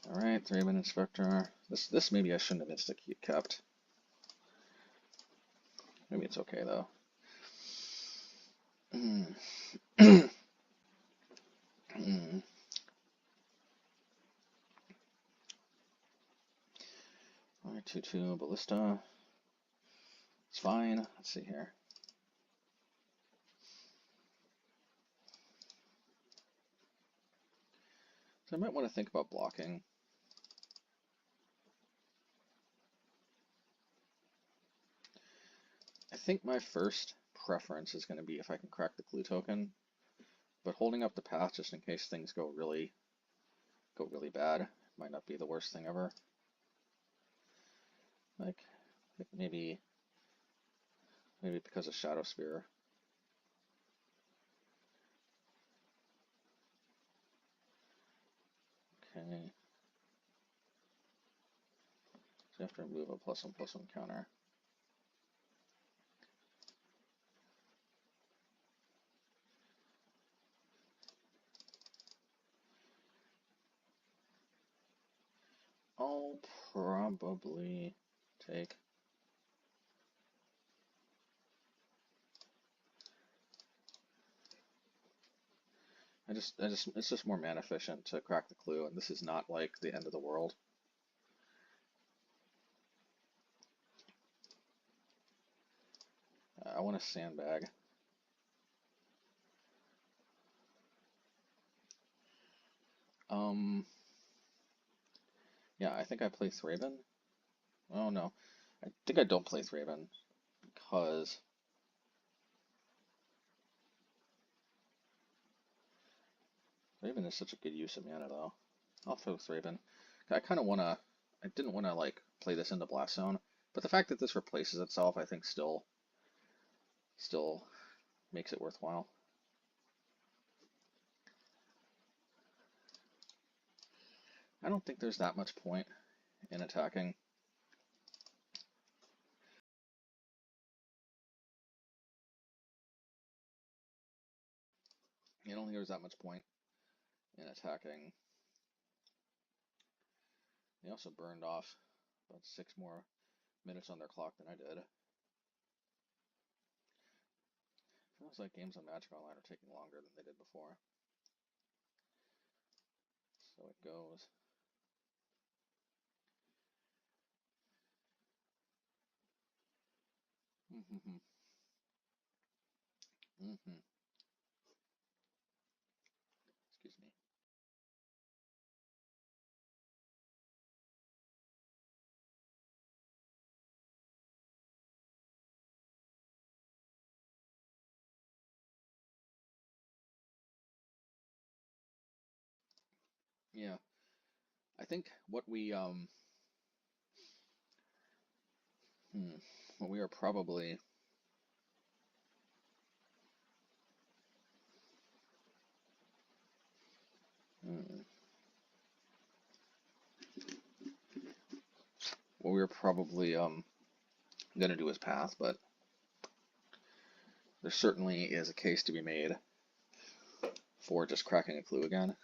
Alright, Thraben Inspector. This maybe I shouldn't have kept. Maybe it's okay though. Alright, 2/2 Ballista. It's fine. Let's see here. So I might want to think about blocking. I think my first preference is going to be if I can crack the clue token, but holding up the path just in case things go really bad might not be the worst thing ever. Like maybe because of Shadow Spear. Okay. So you have to remove a +1/+1 counter. I'll probably take it's just more mana efficient to crack the clue, and this is not like the end of the world. I want to sandbag. Yeah, I think I play Thraben. Oh no, I think I don't play Thraben because Thraben is such a good use of mana though. I'll throw Thraben. I kind of wanna. I didn't want to like play this into Blast Zone, but the fact that this replaces itself, I think, still makes it worthwhile. I don't think there's that much point in attacking. I don't think there's that much point in attacking. They also burned off about 6 more minutes on their clock than I did. Feels like games on Magic Online are taking longer than they did before. So it goes. Mm-hmm. Mm-hmm. Excuse me. Yeah, I think what we are probably what we are probably gonna do is path, but there certainly is a case to be made for just cracking a clue again.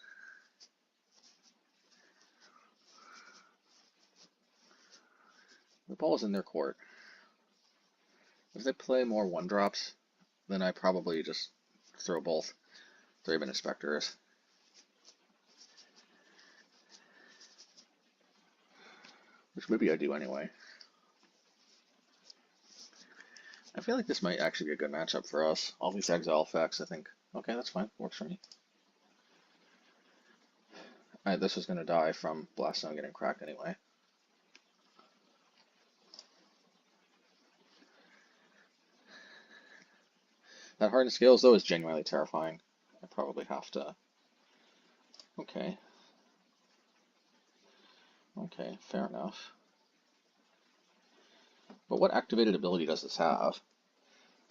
The ball is in their court. If they play more 1-drops, then I probably just throw both Thraben Inspectors. Which maybe I do anyway. I feel like this might actually be a good matchup for us. All these Exile effects, I think. Okay, that's fine. Works for me. Alright, this was going to die from Blast Zone getting cracked anyway. That Hardened Scales, though, is genuinely terrifying. I probably have to... Okay. Okay, fair enough. But what activated ability does this have?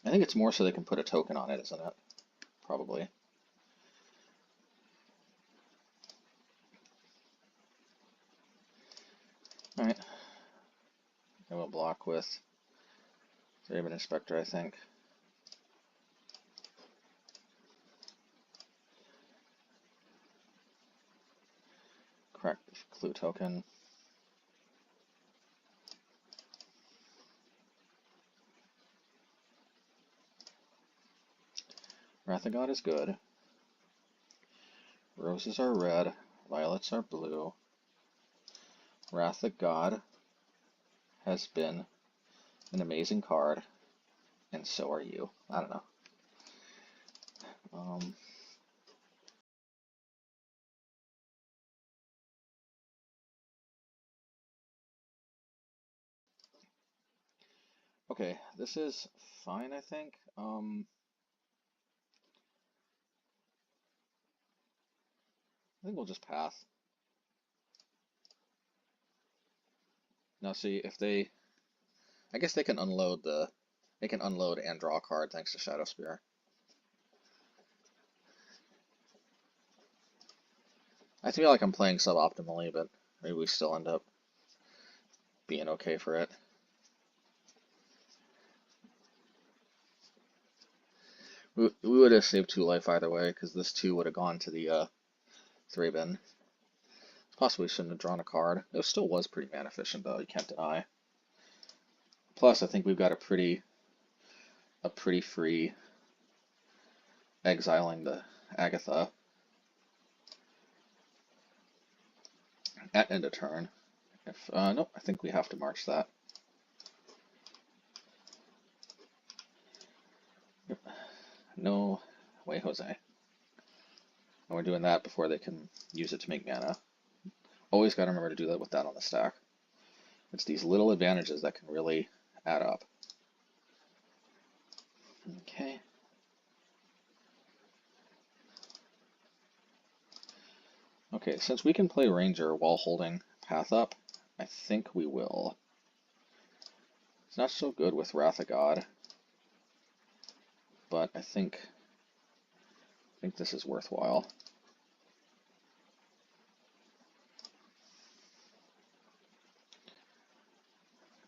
I think it's more so they can put a token on it, isn't it? Probably. Alright. I will block with Thraben Inspector, I think. Crack the clue token. Wrath of God is good. Roses are red. Violets are blue. Wrath of God has been an amazing card, and so are you. I don't know. Okay, this is fine, I think. I think we'll just pass. Now see, if they... I guess they can unload They can unload and draw a card thanks to Shadow Spear. I feel like I'm playing suboptimally, but maybe we still end up being okay for it. We would have saved 2 life either way, because this 2 would have gone to the Thraben. Possibly shouldn't have drawn a card. It still was pretty mana efficient, though, you can't deny. Plus, I think we've got a pretty free exiling the Agatha at end of turn. Nope, I think we have to march that. No way, Jose. And we're doing that before they can use it to make mana. Always got to remember to do that with that on the stack. It's these little advantages that can really add up. Okay. Okay, since we can play Ranger while holding Path Up, I think we will. It's not so good with Wrath of God, but I think this is worthwhile.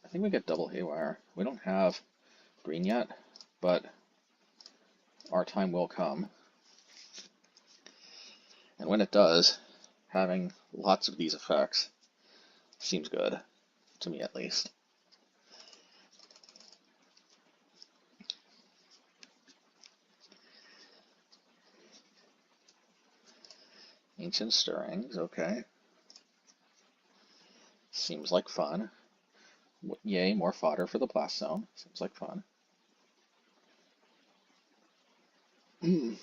I think we get double Haywire. We don't have green yet, but our time will come. And when it does, having lots of these effects seems good, to me at least. Ancient Stirrings, okay. Seems like fun. Yay, more fodder for the Blast Zone. Seems like fun. Hmm.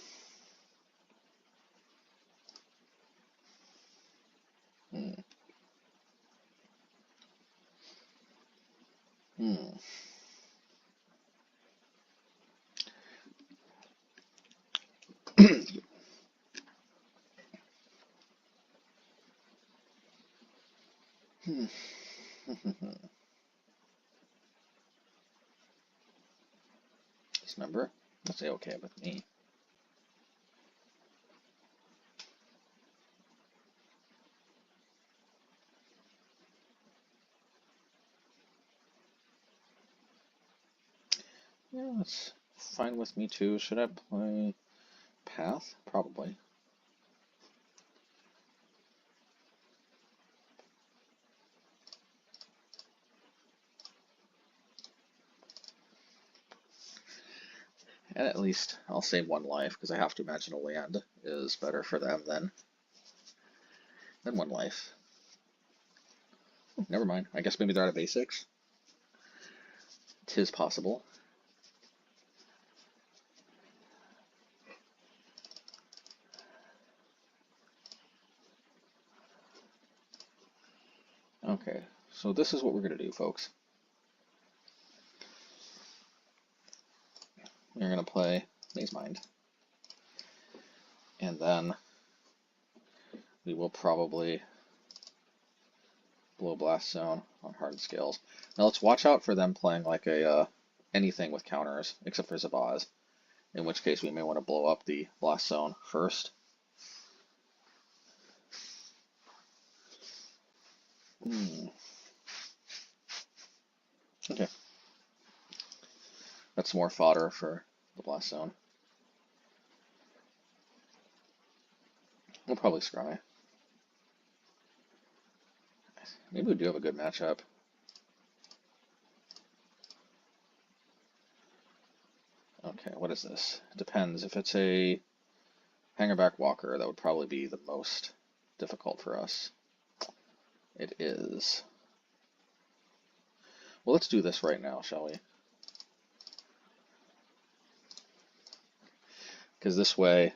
Dismember? That's okay with me. Yeah, that's fine with me too. Should I play Path? Probably. And at least I'll save one life, because I have to imagine a land is better for them than one life. Oh, never mind. I guess maybe they're out of basics. 'Tis possible. Okay, so this is what we're going to do, folks. We're going to play Mazemind. And then we will probably blow Blast Zone on Hardened Scales. Now let's watch out for them playing like a anything with counters, except for Zabaz, in which case we may want to blow up the Blast Zone first. Okay. That's more fodder for the Blast Zone. We'll probably scry. Maybe we do have a good matchup. Okay, what is this? It depends. If it's a Hangerback Walker, that would probably be the most difficult for us. It is. Well, let's do this right now, shall we? Because this way,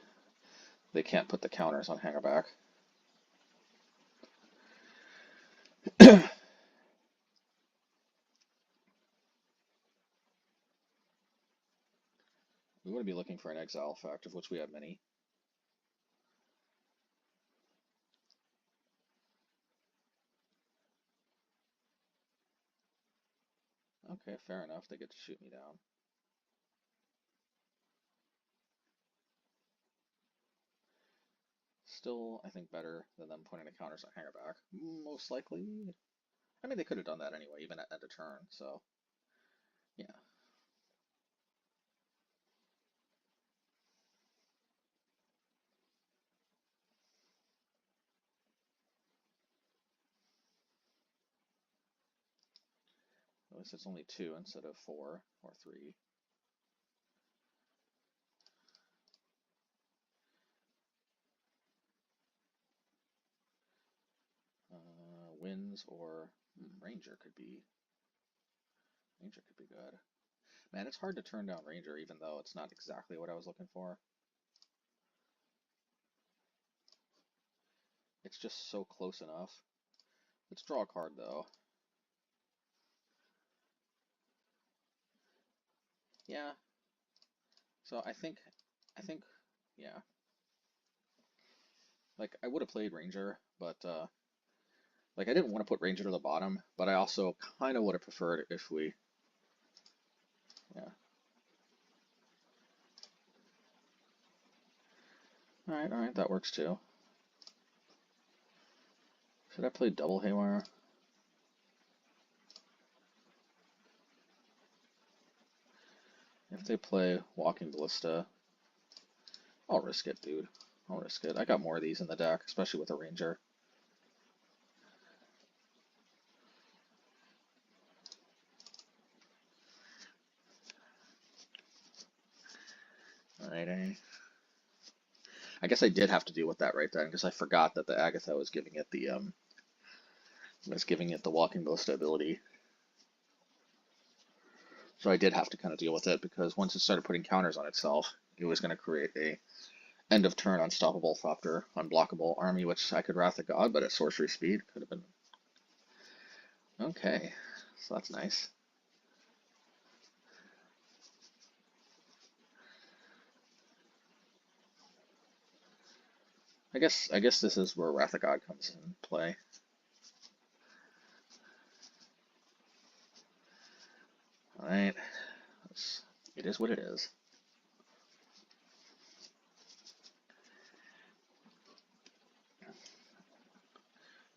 they can't put the counters on Hangerback. We want to be looking for an Exile effect, of which we have many. Okay, fair enough. They get to shoot me down. Still, I think better than them putting the counters on Hangerback. Most likely. I mean, they could have done that anyway, even at end of turn, so yeah. At least it's only 2 instead of 4 or 3. Winds or Ranger could be good. Man, it's hard to turn down Ranger, even though it's not exactly what I was looking for. It's just so close enough. Let's draw a card though. Yeah. So I think, yeah. Like I would have played Ranger, but like I didn't want to put Ranger to the bottom, but I also kind of would have preferred if we, yeah. All right, that works too. Should I play double Haywire? If they play Walking Ballista, I'll risk it, dude. I'll risk it. I got more of these in the deck, especially with a Ranger. Alright, I guess I did have to deal with that right then, because I forgot that the Agatha was giving it the Walking Ballista ability. So I did have to kind of deal with it, because once it started putting counters on itself, it was going to create a end of turn unstoppable Thopter unblockable army, which I could Wrath of God, but at sorcery speed could have been. Okay, so that's nice. I guess this is where Wrath of God comes in play. Alright, it is what it is.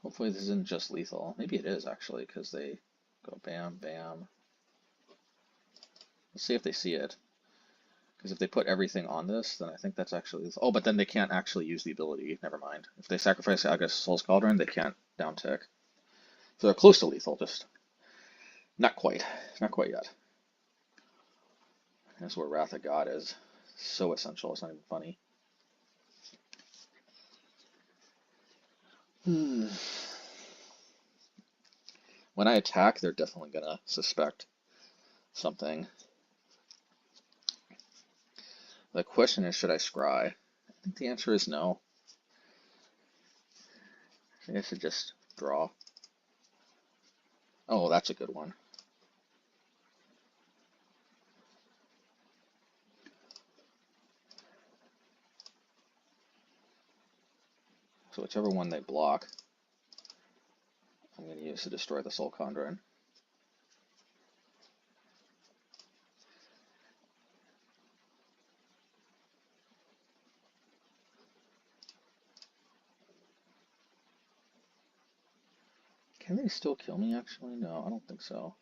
Hopefully this isn't just lethal. Maybe it is actually, because they go bam, bam. Let's see if they see it. Because if they put everything on this, then I think that's actually lethal. Oh, but then they can't actually use the ability. Never mind. If they sacrifice Aga's Soul's Cauldron, they can't downtick. So they're close to lethal, just not quite. Not quite yet. That's where Wrath of God is. So essential, it's not even funny. When I attack, they're definitely gonna suspect something. The question is, should I scry? I think the answer is no. I think I should just draw. Oh, that's a good one. So whichever one they block, I'm going to use to destroy the Soul Cauldron. Can they still kill me, actually? No, I don't think so.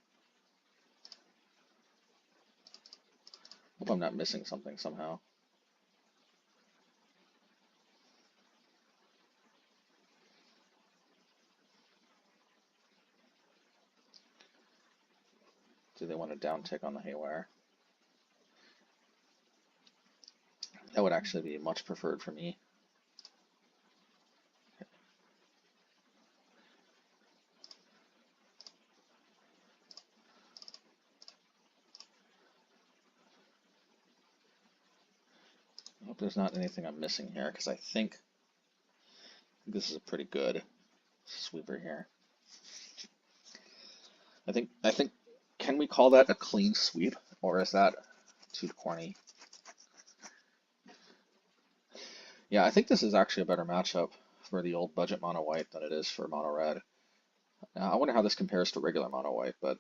Hope I'm not missing something somehow. Do they want to downtick on the Haywire? That would actually be much preferred for me. I hope there's not anything I'm missing here, because I think this is a pretty good sweeper here. I think, can we call that a clean sweep, or is that too corny? Yeah, I think this is actually a better matchup for the old budget mono white than it is for mono red. I wonder how this compares to regular mono white, but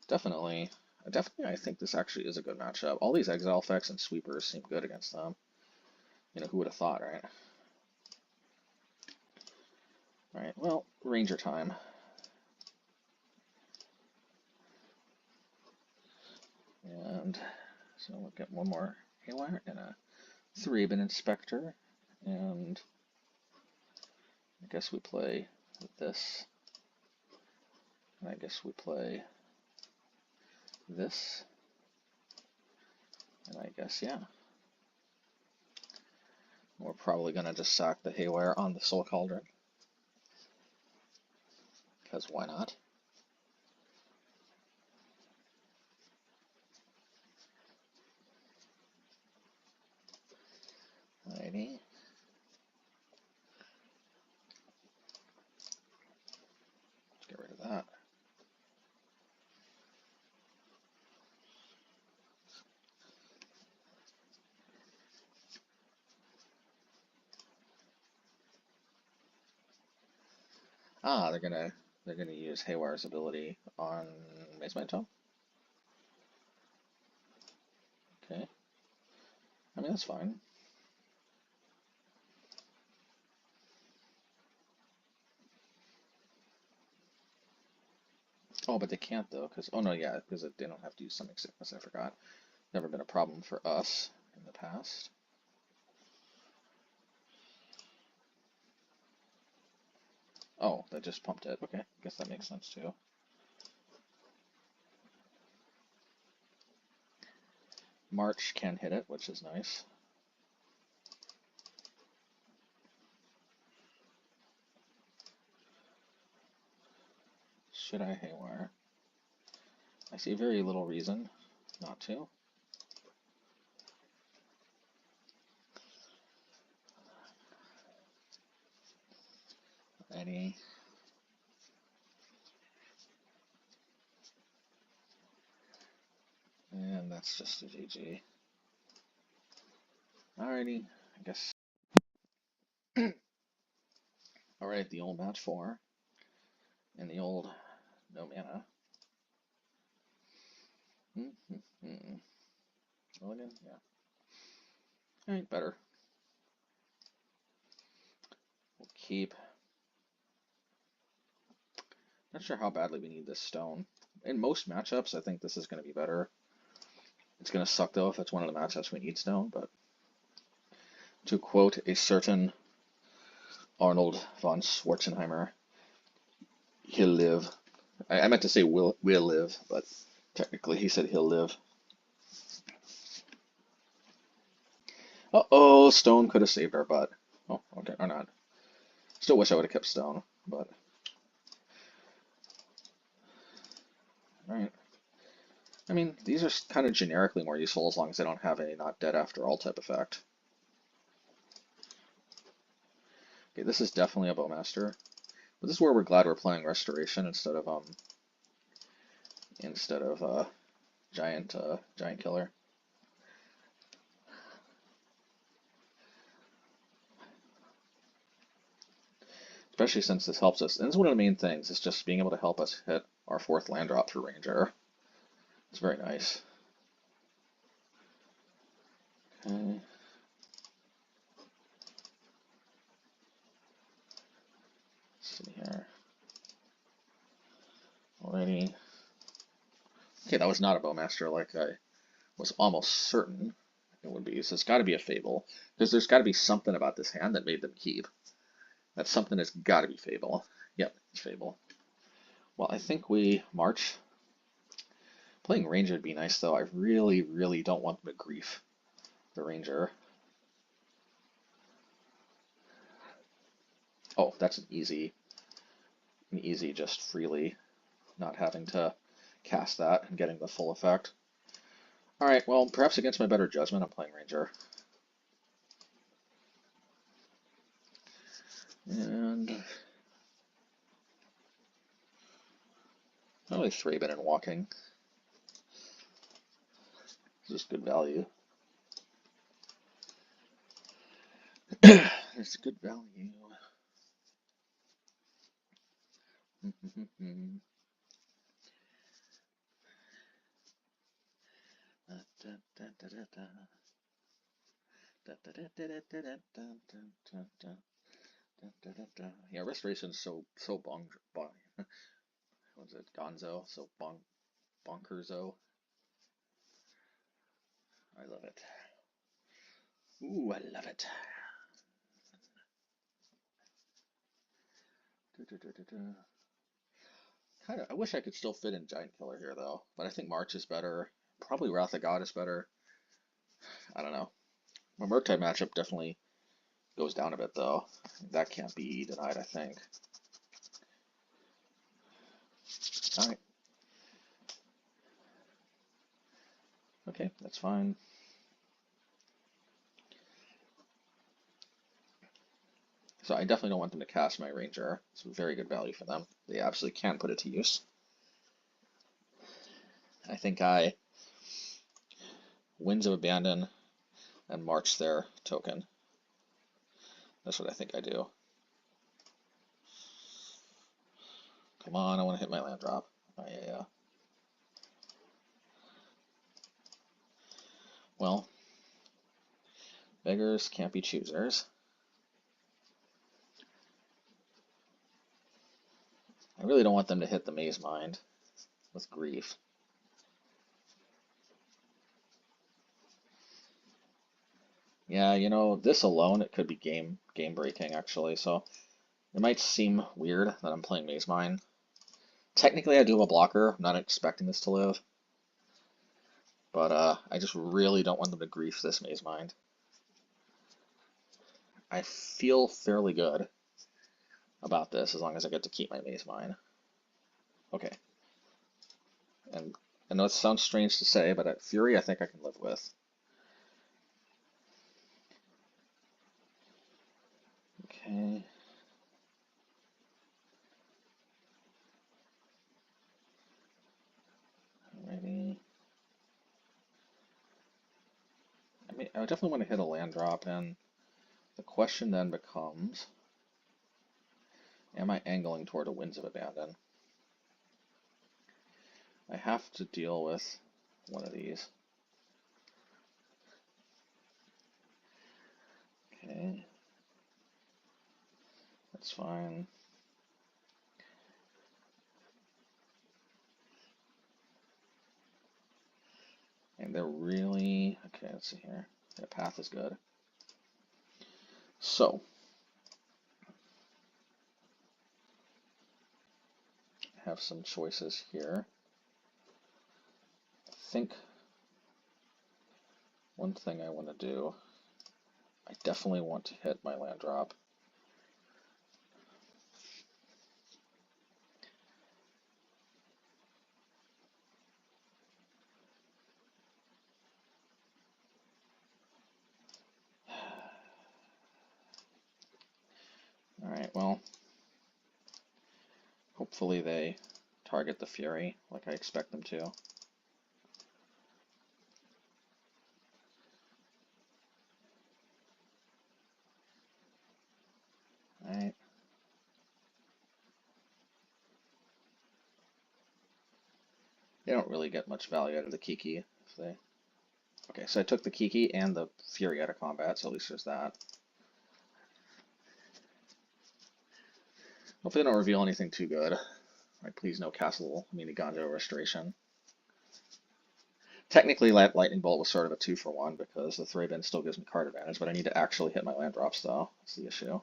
definitely, I think this actually is a good matchup. All these exile effects and sweepers seem good against them. You know, who would have thought, right? Alright, well, Ranger time. And so we'll get one more Haywire and a Thraben Inspector. And I guess we play with this. And I guess we play this. And I guess, yeah. We're probably going to just sack the Haywire on the Soul Cauldron. Because why not? Alrighty. Ah, they're gonna use Haywire's ability on Mazemind Tome. Okay. I mean, that's fine. Oh, but they can't though, because oh no, yeah, because they don't have to use Summoning Sickness. I forgot. Never been a problem for us in the past. Oh, that just pumped it. Okay, I guess that makes sense too. March can hit it, which is nice. Should I Haywire? I see very little reason not to. Ready. And that's just a GG. Alrighty, I guess. Alright, the old match 4. And the old no mana. Mulligan? Yeah. Alright, better. We'll keep. Not sure how badly we need this stone. In most matchups, I think this is going to be better. It's going to suck though if it's one of the matchups we need stone, but to quote a certain Arnold von Schwarzenheimer, he'll live. I meant to say will live, but technically he said he'll live. Uh-oh, stone could have saved our butt. Oh, okay, or not. Still wish I would have kept stone, but alright. I mean, these are kind of generically more useful as long as they don't have a not dead after all type effect. Okay, this is definitely a Bowmaster, but this is where we're glad we're playing Restoration instead of Giant Killer. Especially since this helps us, and this is one of the main things, is just being able to help us hit our 4th land drop through Ranger. It's very nice. Okay. Let's see here. Alrighty. Okay, that was not a Bowmaster like I was almost certain it would be. So it's got to be a Fable, because there's got to be something about this hand that made them keep. That something has got to be Fable. Yep, it's Fable. Well, I think we march. Playing Ranger would be nice, though. I really, really don't want them to grief the Ranger. Oh, that's an easy just freely not having to cast that and getting the full effect. Alright, well, perhaps against my better judgment, I'm playing Ranger. And probably Thraben and Walking. Just good value. It's good value. Yeah, Restoration's so what's it, Gonzo? So bonkerzo. I love it. Ooh, I love it. Kind of. I wish I could still fit in Giant Killer here though, but I think March is better. Probably Wrath of God is better. I don't know. My Murktide matchup definitely goes down a bit though. That can't be denied, I think. All right. Okay, that's fine. So I definitely don't want them to cast my Ranger. It's a very good value for them. They absolutely can't put it to use. I think I Winds of Abandon and march their token. That's what I think I do. Come on, I want to hit my land drop. Oh, yeah. Well, beggars can't be choosers. I really don't want them to hit the Mazemind with grief. Yeah, you know, this alone, it could be game breaking actually, so it might seem weird that I'm playing Mazemind. Technically I do have a blocker, I'm not expecting this to live. But I just really don't want them to grief this Mazemind. I feel fairly good about this as long as I get to keep my Mazemind. Okay. And I know it sounds strange to say, but at Fury I think I can live with. Okay. Alrighty. I definitely want to hit a land drop, and the question then becomes, am I angling toward a Winds of Abandon? I have to deal with one of these. Okay. That's fine. And they're really, okay, let's see here. The path is good. So, I have some choices here. I think one thing I want to do, I definitely want to hit my land drop. Alright, well, hopefully they target the Fury like I expect them to. Alright. They don't really get much value out of the Kiki. If they... Okay, so I took the Kiki and the Fury out of combat, so at least there's that. Hopefully they don't reveal anything too good. Right, please no Eiganjo Restoration. Technically, Lightning Bolt was sort of a 2-for-1 because the Thraben still gives me card advantage, but I need to actually hit my land drops though. That's the issue.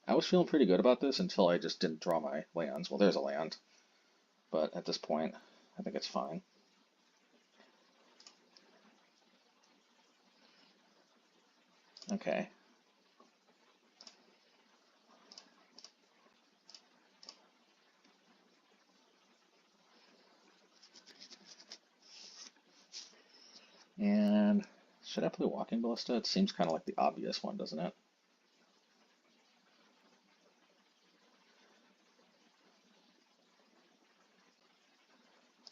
I was feeling pretty good about this until I just didn't draw my lands. Well, there's a land, but at this point, I think it's fine. Okay. And should I play Walking Ballista? It seems kind of like the obvious one, doesn't it?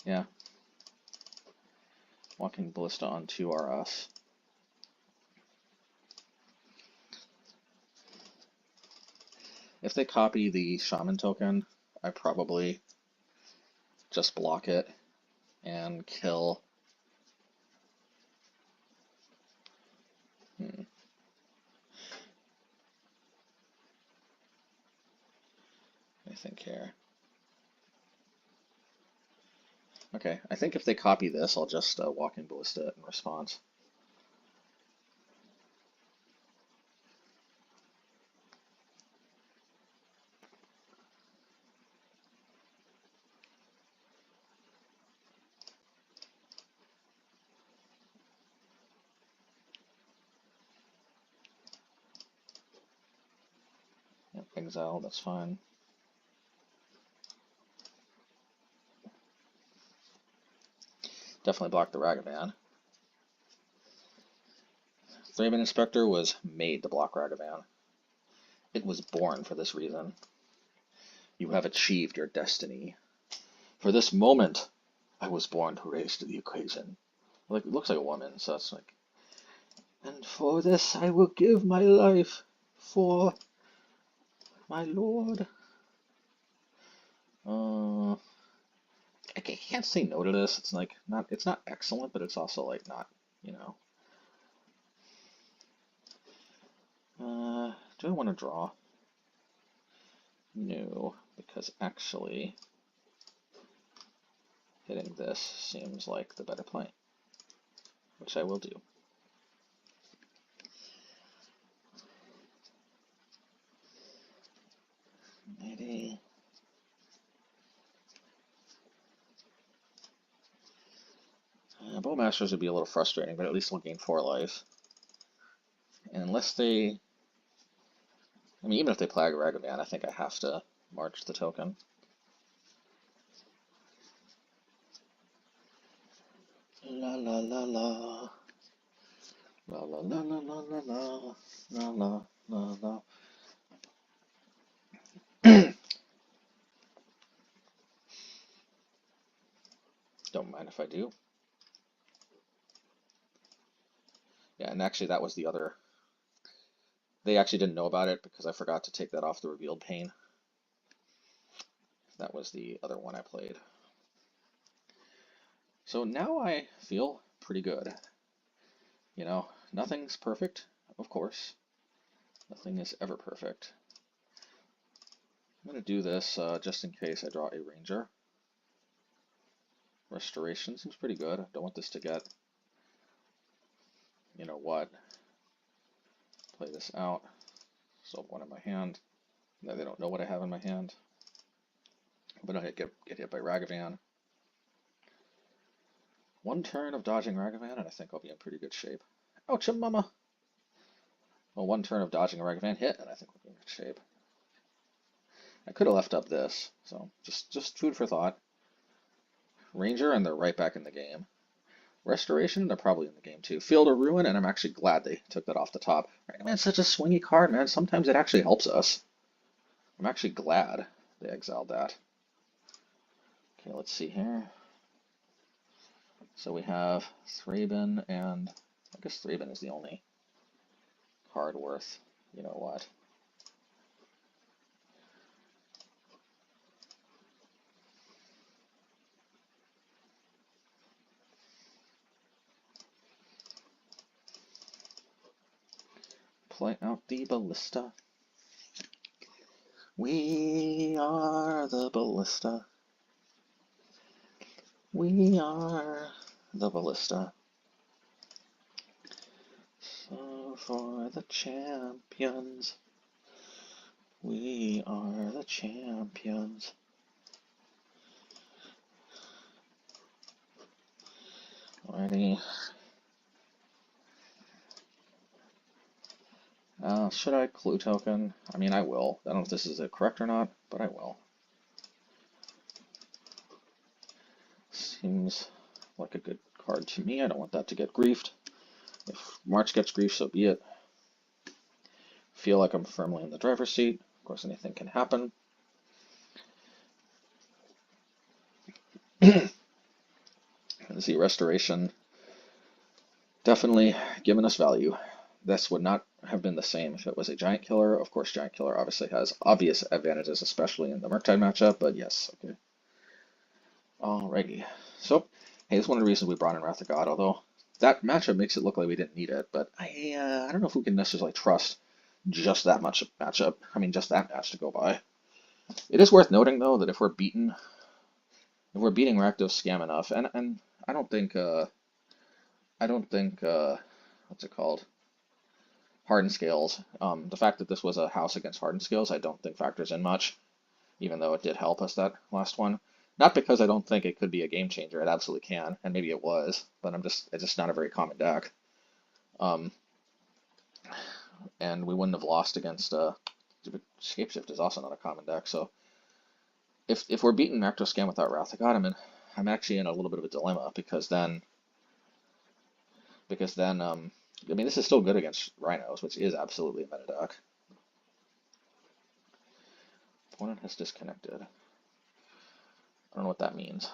Yeah. Walking Ballista on 2 RS. If they copy the Shaman token, I probably just block it and kill. I think here. Okay, I think if they copy this, I'll just Walking Ballista it in response. Yep, Exile, that's fine. Definitely block the Ragavan. Thraben Inspector was made to block Ragavan. It was born for this reason. You have achieved your destiny. For this moment, I was born to raise to the occasion. Like, it looks like a woman, so it's like, And for this I will give my life for my lord. I can't say no to this. It's like it's not excellent, but it's also like not, you know. Do I want to draw? No, because actually hitting this seems like the better play, which I will do. Maybe. Bowmasters would be a little frustrating, but at least we'll gain 4 life. And unless they, I mean, even if they Plague Ragavan, I think I have to march the token. La la la la. La la la la la la la. La la la la. Don't mind if I do. Yeah, and actually that was the other. They actually didn't know about it because I forgot to take that off the revealed pane. That was the other one I played. So now I feel pretty good. You know, nothing's perfect, of course. Nothing is ever perfect. I'm going to do this just in case I draw a Ranger. Restoration seems pretty good. I don't want this to get, you know what. Play this out. Still have one in my hand. Now they don't know what I have in my hand. But I get hit by Ragavan. One turn of dodging Ragavan, and I think I'll be in pretty good shape. Ouch, mama! Well, one turn of dodging a Ragavan hit, and I think we'll be in good shape. I could have left up this, so just food for thought. Ranger, and they're right back in the game. Restoration, they're probably in the game too. Field of Ruin, and I'm actually glad they took that off the top. Right, man, it's such a swingy card, man. Sometimes it actually helps us. I'm actually glad they exiled that. Okay, let's see here. So we have Thraben, and I guess Thraben is the only card worth, you know what. Play out the Ballista. We are the Ballista. We are the Ballista. So for the champions. We are the champions. Alrighty. Should I clue token? I mean, I will. I don't know if this is correct or not, but I will. Seems like a good card to me. I don't want that to get griefed. If March gets griefed, so be it. Feel like I'm firmly in the driver's seat. Of course, anything can happen. Let's see, Restoration. Definitely giving us value. This would not have been the same if it was a Giant Killer. Of course, Giant Killer obviously has obvious advantages, especially in the Murktide matchup, but yes, okay. Alrighty. So, hey, this is one of the reasons we brought in Wrath of God, although that matchup makes it look like we didn't need it, but I don't know if we can necessarily trust just that much matchup. I mean, just that match to go by. It is worth noting, though, that if we're beating Rakdos scam enough, and I don't think what's it called? Hardened Scales. The fact that this was a house against Hardened Scales, I don't think factors in much, even though it did help us that last one. Not because I don't think it could be a game changer. It absolutely can, and maybe it was, but it's just not a very common deck. And we wouldn't have lost against Scapeshift is also not a common deck. So if we're beating Rakdos Scam without Wrath of God, I'm actually in a little bit of a dilemma because then I mean, this is still good against Rhinos, which is absolutely a meta deck. Opponent has disconnected. I don't know what that means.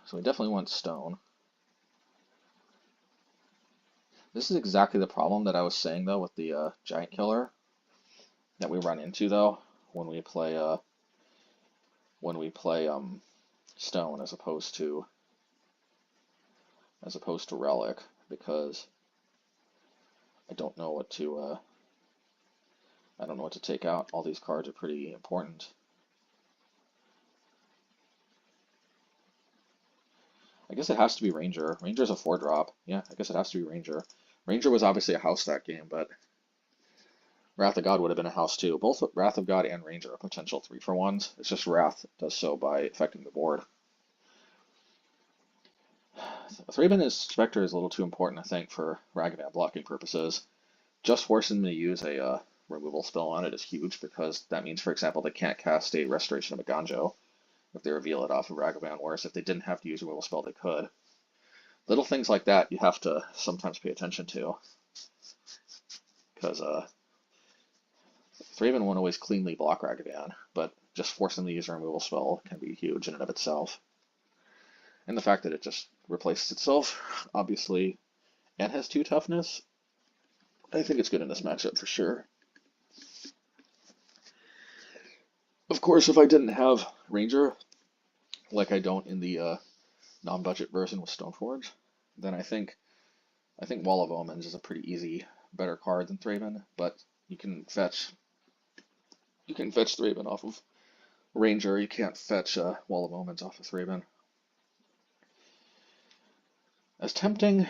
So we definitely want Stone. This is exactly the problem that I was saying though with the giant killer that we run into though when we play stone as opposed to relic, because I don't know what to take out. All these cards are pretty important. I guess it has to be Ranger. Ranger's a 4-drop. Yeah, I guess it has to be Ranger. Ranger was obviously a house that game, but Wrath of God would have been a house too. Both Wrath of God and Ranger are potential 3-for-1s. It's just Wrath does so by affecting the board. Thraben Inspector is a little too important, I think, for Ragavan blocking purposes. Just forcing them to use a removal spell on it is huge, because that means, for example, they can't cast a Restoration of Eiganjo if they reveal it off of Ragavan, whereas if they didn't have to use a removal spell, they could. Little things like that you have to sometimes pay attention to, because Thraben won't always cleanly block Ragavan, but just forcing them to use a removal spell can be huge in and of itself. And the fact that it just replaces itself, obviously, and has 2 toughness, I think it's good in this matchup for sure. Of course, if I didn't have Ranger, like I don't in the non-budget version with Stoneforge, then I think Wall of Omens is a pretty easy, better card than Thraben, but you can fetch Thraben off of Ranger. You can't fetch Wall of Omens off of Thraben. As tempting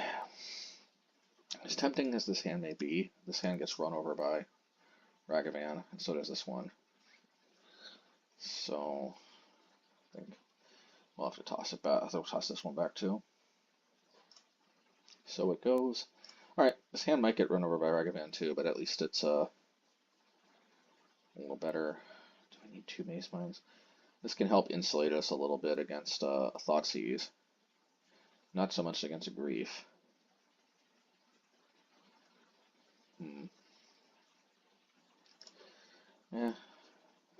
as this hand may be, this hand gets run over by Ragavan, and so does this one. So I think we'll have to toss it back. I'll toss this one back too. So it goes. Alright, this hand might get run over by Ragavan too, but at least it's a little better. Do I need 2 Mazeminds? This can help insulate us a little bit against a Thoughtseize. Not so much against a Grief. Yeah.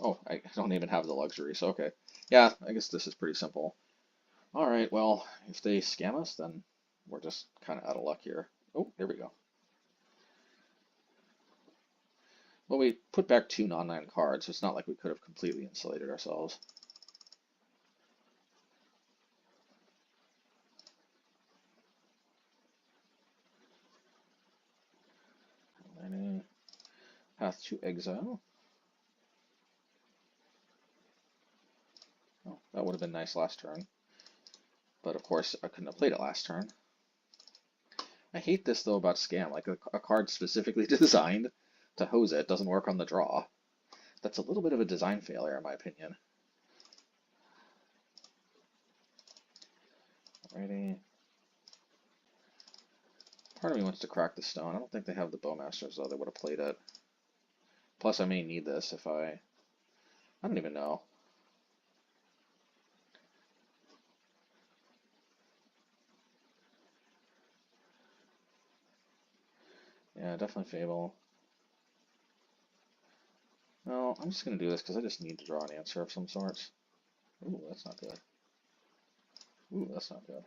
Oh, I don't even have the luxury, so okay. Yeah, I guess this is pretty simple. Alright, well, if they scam us, then we're just kind of out of luck here. Oh, there we go. Well, we put back 2 non-9 cards, so it's not like we could have completely insulated ourselves. Path to Exile. Oh, that would have been nice last turn. But of course, I couldn't have played it last turn. I hate this though about Scam. Like a card specifically designed to hose it doesn't work on the draw. That's a little bit of a design failure in my opinion. Alrighty. Part of me wants to crack the stone. I don't think they have the Bowmasters though. They would have played it. Plus I may need this if I don't even know. Yeah, definitely Fable. No, I'm just going to do this because I just need to draw an answer of some sorts. Ooh, that's not good. Ooh, that's not good.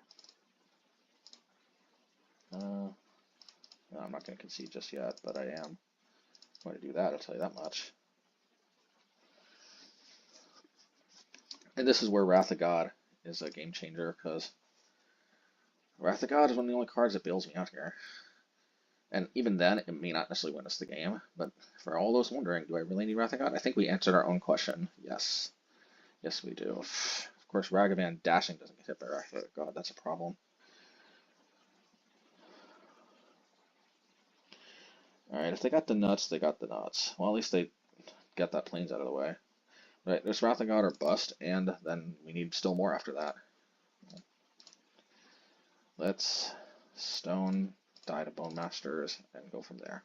No, I'm not going to concede just yet, but I am going to do that, I'll tell you that much. And this is where Wrath of God is a game changer, because Wrath of God is one of the only cards that bails me out here. And even then, it may not necessarily win us the game, but for all those wondering, do I really need Wrath of God? I think we answered our own question. Yes. Yes, we do. Of course, Ragavan dashing doesn't get hit by Wrath of God. That's a problem. Alright, if they got the nuts, they got the nuts. Well, at least they got that plains out of the way. Right, there's Wrath of God or bust, and then we need still more after that. Let's stone, die to Bone Masters, and go from there.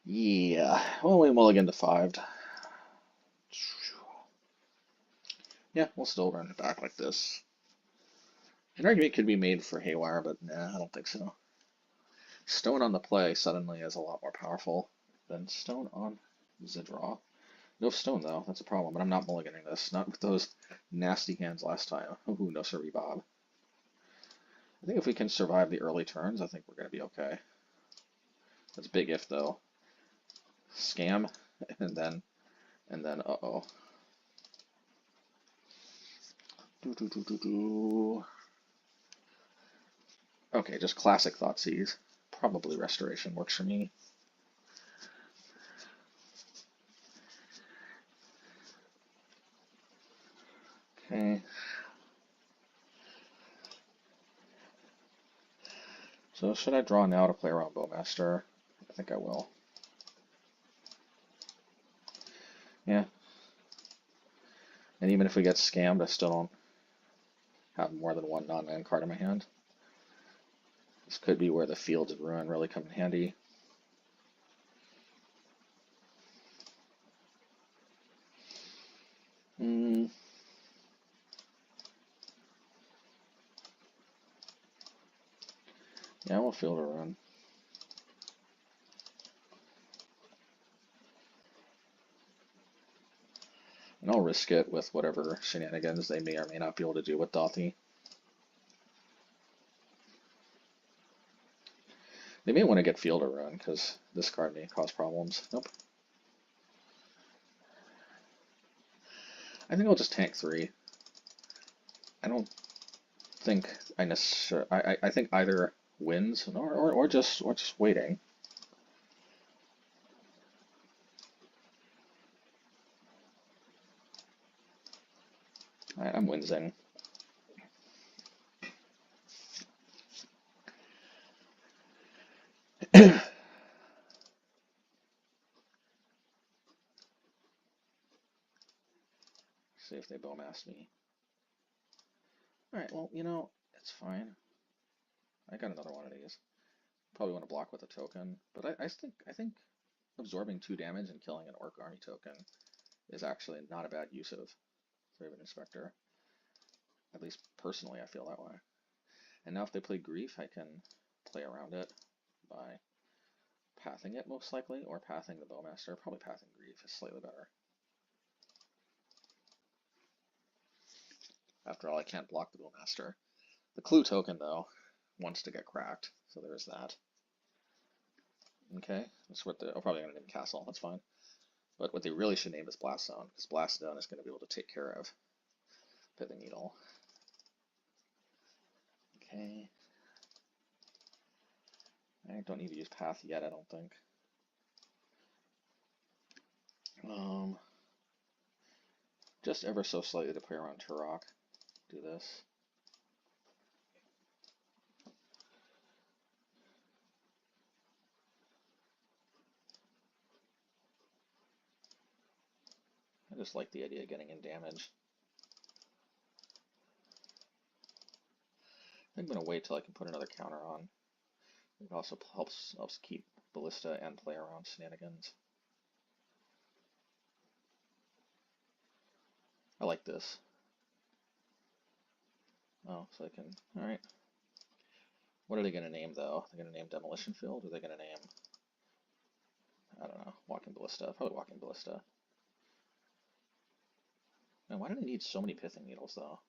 Yeah, well, we mulligan to 5'd. Yeah, we'll still run it back like this. An argument could be made for Haywire, but nah, I don't think so. Stone on the play suddenly is a lot more powerful than Stone on the draw. No stone, though. That's a problem, but I'm not mulliganing this. Not with those nasty hands last time. Ooh, no siree, Bob. I think if we can survive the early turns, I think we're going to be okay. That's a big if, though. Scam, and then, uh-oh. Okay, just classic Thoughtseize. Probably Restoration works for me. Okay. So should I draw now to play around Bowmaster? I think I will. Yeah. And even if we get scammed, I still don't have more than one non-land card in my hand. This could be where the Fields of Ruin really come in handy. Yeah, we'll Field of Ruin. And I'll risk it with whatever shenanigans they may or may not be able to do with Dothy. They may want to get Field of Ruin, because this card may cause problems. Nope. I think I'll just tank 3. I don't think I necessarily... I think either wins, or just waiting. I'm winsing. See if they Bowmass me. Alright, well, you know, it's fine. I got another one of these. Probably want to block with a token, but I think absorbing 2 damage and killing an Orc Army token is actually not a bad use of Thraben Inspector. At least personally, I feel that way. And now if they play Grief, I can play around it by pathing it most likely, or pathing the Bowmaster. Probably pathing Grief is slightly better. After all, I can't block the Bowmaster. The Clue token, though, wants to get cracked, so there's that. Okay, that's what I'm probably going to name Castle, that's fine. But what they really should name is Blast Zone, because Blast Zone is going to be able to take care of Pithing Needle. Okay. I don't need to use Path yet, I don't think. Just ever so slightly to play around Turok. Do this. I just like the idea of getting in damage. I'm going to wait till I can put another counter on. It also helps keep Ballista and play around shenanigans. I like this. Oh, so I can... Alright. What are they going to name, though? They're going to name Demolition Field, or are they going to name... I don't know. Walking Ballista. Probably Walking Ballista. Man, why do they need so many Pithing Needles, though?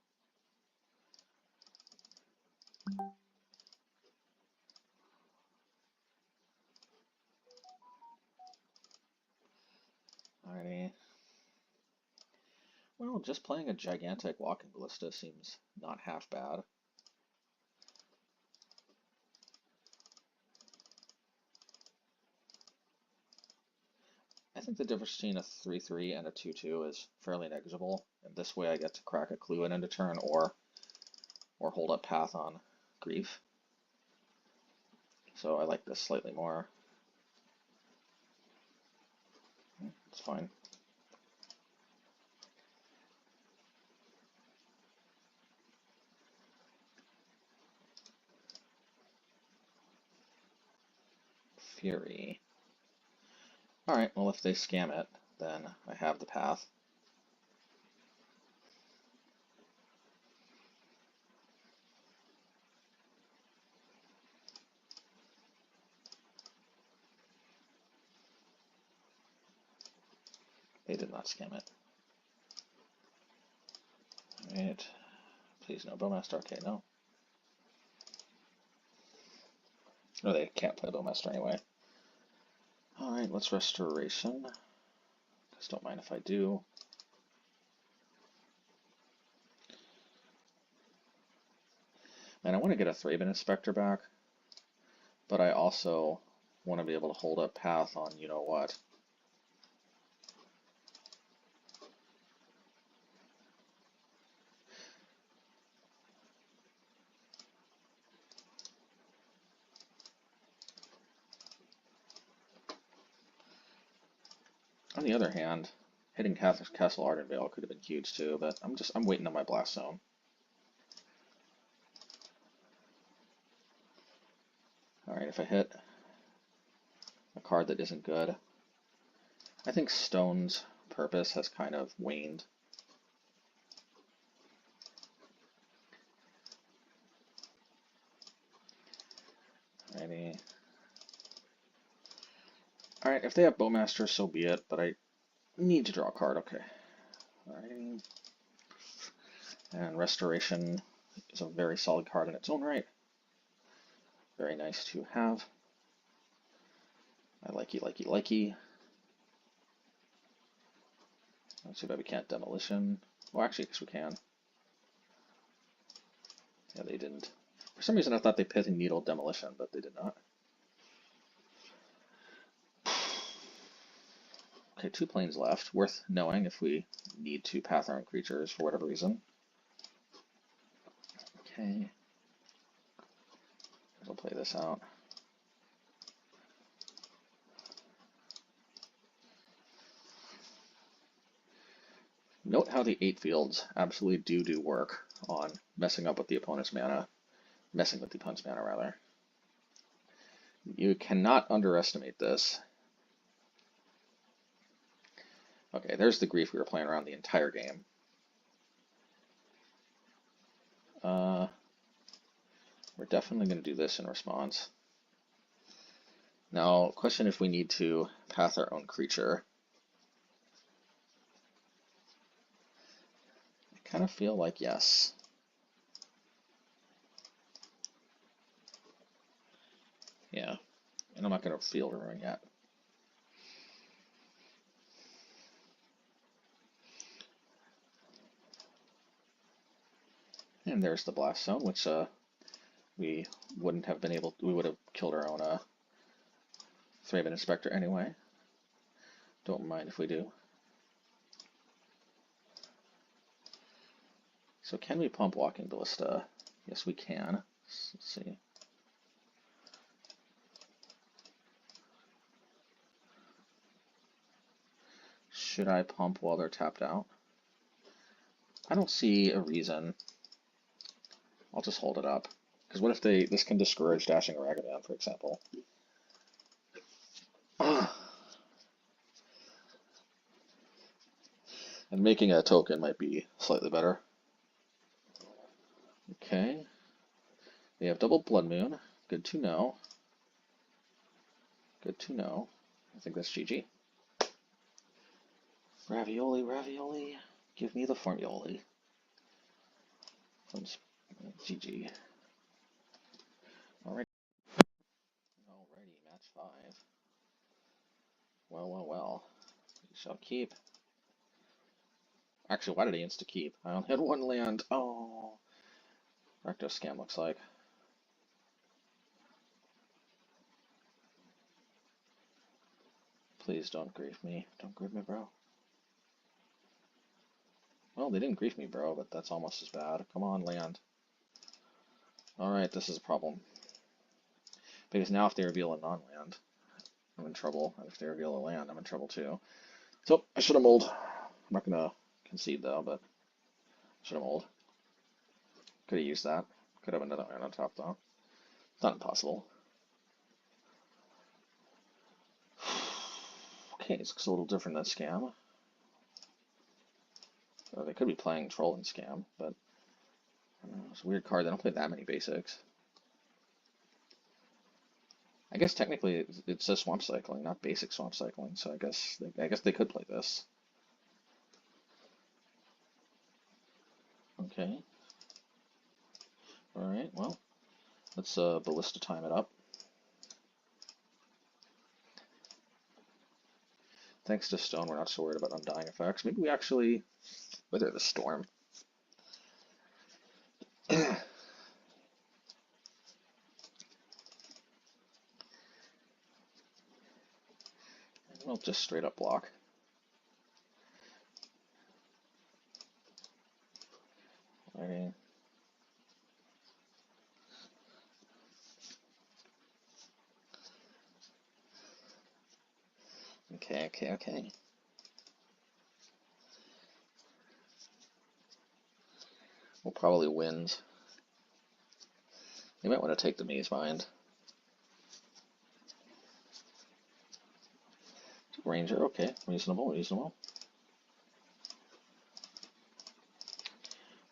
Alrighty. Well, just playing a gigantic Walking Ballista seems not half bad. I think the difference between a 3/3 and a 2/2 is fairly negligible, and this way I get to crack a Clue in end of turn, or hold up Path on Grief. So I like this slightly more. It's fine. Fury. Alright, well if they scam it, then I have the Path. they did not scam it. Alright. Please no Bowmaster. Okay, no. No, they can't play Bowmaster anyway. Alright, let's Restoration. Just don't mind if I do. And I want to get a Thraben Inspector back, but I also want to be able to hold up path on you know what. On the other hand, hitting Castle Ardenvale could have been huge too, but I'm waiting on my Blast Zone. Alright, if I hit a card that isn't good, I think Stone's purpose has kind of waned. Alrighty. Alright, if they have Bowmaster, so be it, but I need to draw a card, okay. Alrighty. And Restoration is a very solid card in its own right. Very nice to have. I likey. Let's see if we can't Demolition. Well, actually, I guess we can. Yeah, they didn't. For some reason, I thought they Pithing Needle Demolition, but they did not. Okay, 2 planes left. Worth knowing if we need to path our own creatures for whatever reason. Okay. We'll play this out. Note how the 8 fields absolutely do work on messing with the opponent's mana, rather. You cannot underestimate this. Okay, there's the grief we were playing around the entire game. We're definitely going to do this in response. Now, question if we need to path our own creature. I kind of feel like yes. Yeah, and I'm not going to field a ruin yet. And there's the Blast Zone, which we wouldn't have been able to, we would have killed our own Thraben Inspector anyway. Don't mind if we do. So can we pump Walking Ballista? Yes, we can. Let's see. Should I pump while they're tapped out? I don't see a reason. I'll just hold it up. Because what if this can discourage dashing a Ragavan, for example? And making a token might be slightly better. Okay. We have double Blood Moon. Good to know. Good to know. I think that's GG. Ravioli. Give me the Formioli. GG. Alrighty, match 5. Well. We shall keep. Actually, why did he insta-keep? I only had 1 land. Oh. Rakdos scam looks like. Please don't grief me. Don't grief me, bro. Well, they didn't grief me, bro, but that's almost as bad. Come on, land. Alright, this is a problem. Because now if they reveal a non-land, I'm in trouble. And if they reveal a land, I'm in trouble too. So, I should have mulled. I'm not going to concede though, but I should have mulled. Could have used that. Could have another land on top though. It's not impossible. Okay, this looks a little different than Scam. Or they could be playing Troll and Scam, but I don't know, it's a weird card. They don't play that many basics. I guess technically it says Swamp Cycling, not basic Swamp Cycling, so I guess they could play this. Okay. Alright, well, let's Ballista time it up. Thanks to Stone, we're not so worried about undying effects. Maybe we actually wither the storm. We'll just straight up block. Alrighty. Okay. We'll probably wins. You might want to take the Mazemind. Ranger, okay, reasonable.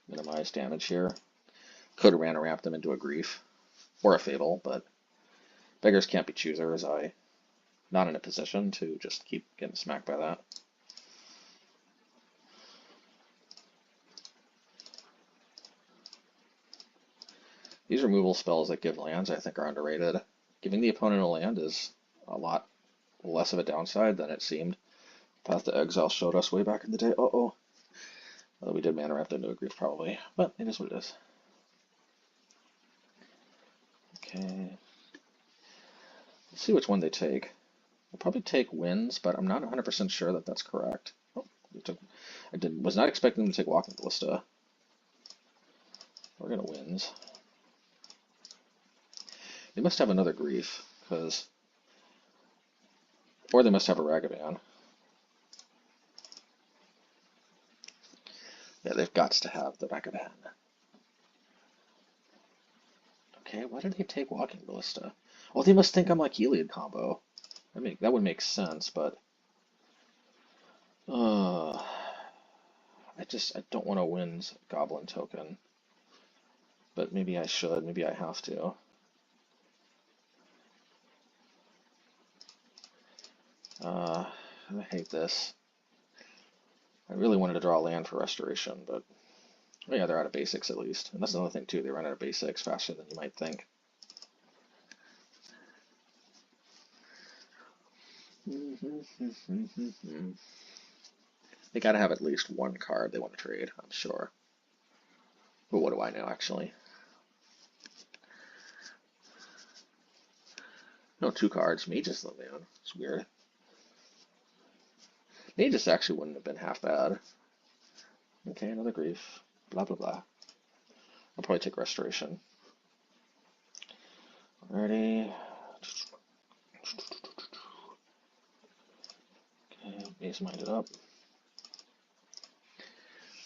Minimize damage here. Could have ran a ramp them into a Grief or a Fable, but beggars can't be choosers. I'm not in a position to just keep getting smacked by that. These removal spells that give lands, I think, are underrated. Giving the opponent a land is a lot less of a downside than it seemed. Path to Exile showed us way back in the day. Although we did mana ramp into a Grief probably, but it is what it is. Okay. Let's see which one they take. They'll probably take Winds, but I'm not 100% sure that that's correct. Oh, was not expecting them to take Walking Ballista. We're gonna Winds. They must have another Grief, or they must have a Ragavan. Yeah, they've got to have the Ragavan. Okay, why did they take Walking Ballista? Well, they must think I'm like Heliod combo. That would make sense, but I don't want to win Goblin token. But maybe I should, maybe I have to. I hate this. I really wanted to draw a land for Restoration, but oh yeah, they're out of basics at least. And that's another thing too, they run out of basics faster than you might think. They gotta have at least one card they want to trade, I'm sure. But what do I know, actually? No, 2 cards. Mages though, man. It's weird. Mages actually wouldn't have been half bad. Okay, another Grief. Blah, blah, blah. I'll probably take Restoration. Alrighty. Okay, Mazemind it up.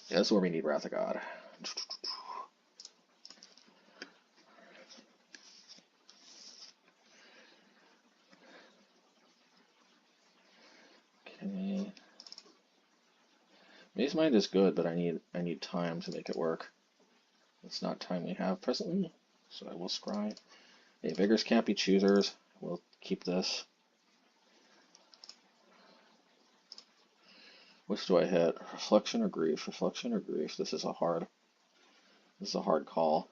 Yeah, this is where we need Wrath of God. Okay. Mazemind is good, but I need time to make it work. It's not time we have presently, so I will scry. Hey, beggars can't be choosers. We'll keep this. Which do I hit? Reflection or Grief? Reflection or Grief? This is a hard call.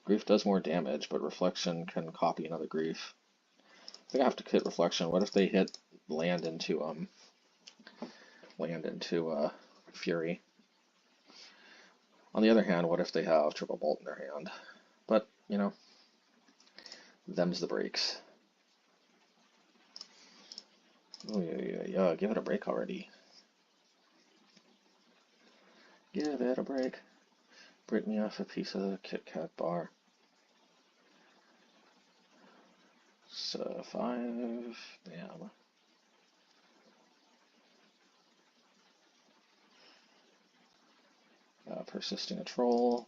Grief does more damage, but Reflection can copy another Grief. I think I have to hit Reflection. What if they hit land into Fury? On the other hand, what if they have Triple Bolt in their hand? But, you know, them's the breaks. Oh, yeah, give it a break already. Give it a break. Break me off a piece of the Kit Kat bar. So 5, bam. Persisting a troll.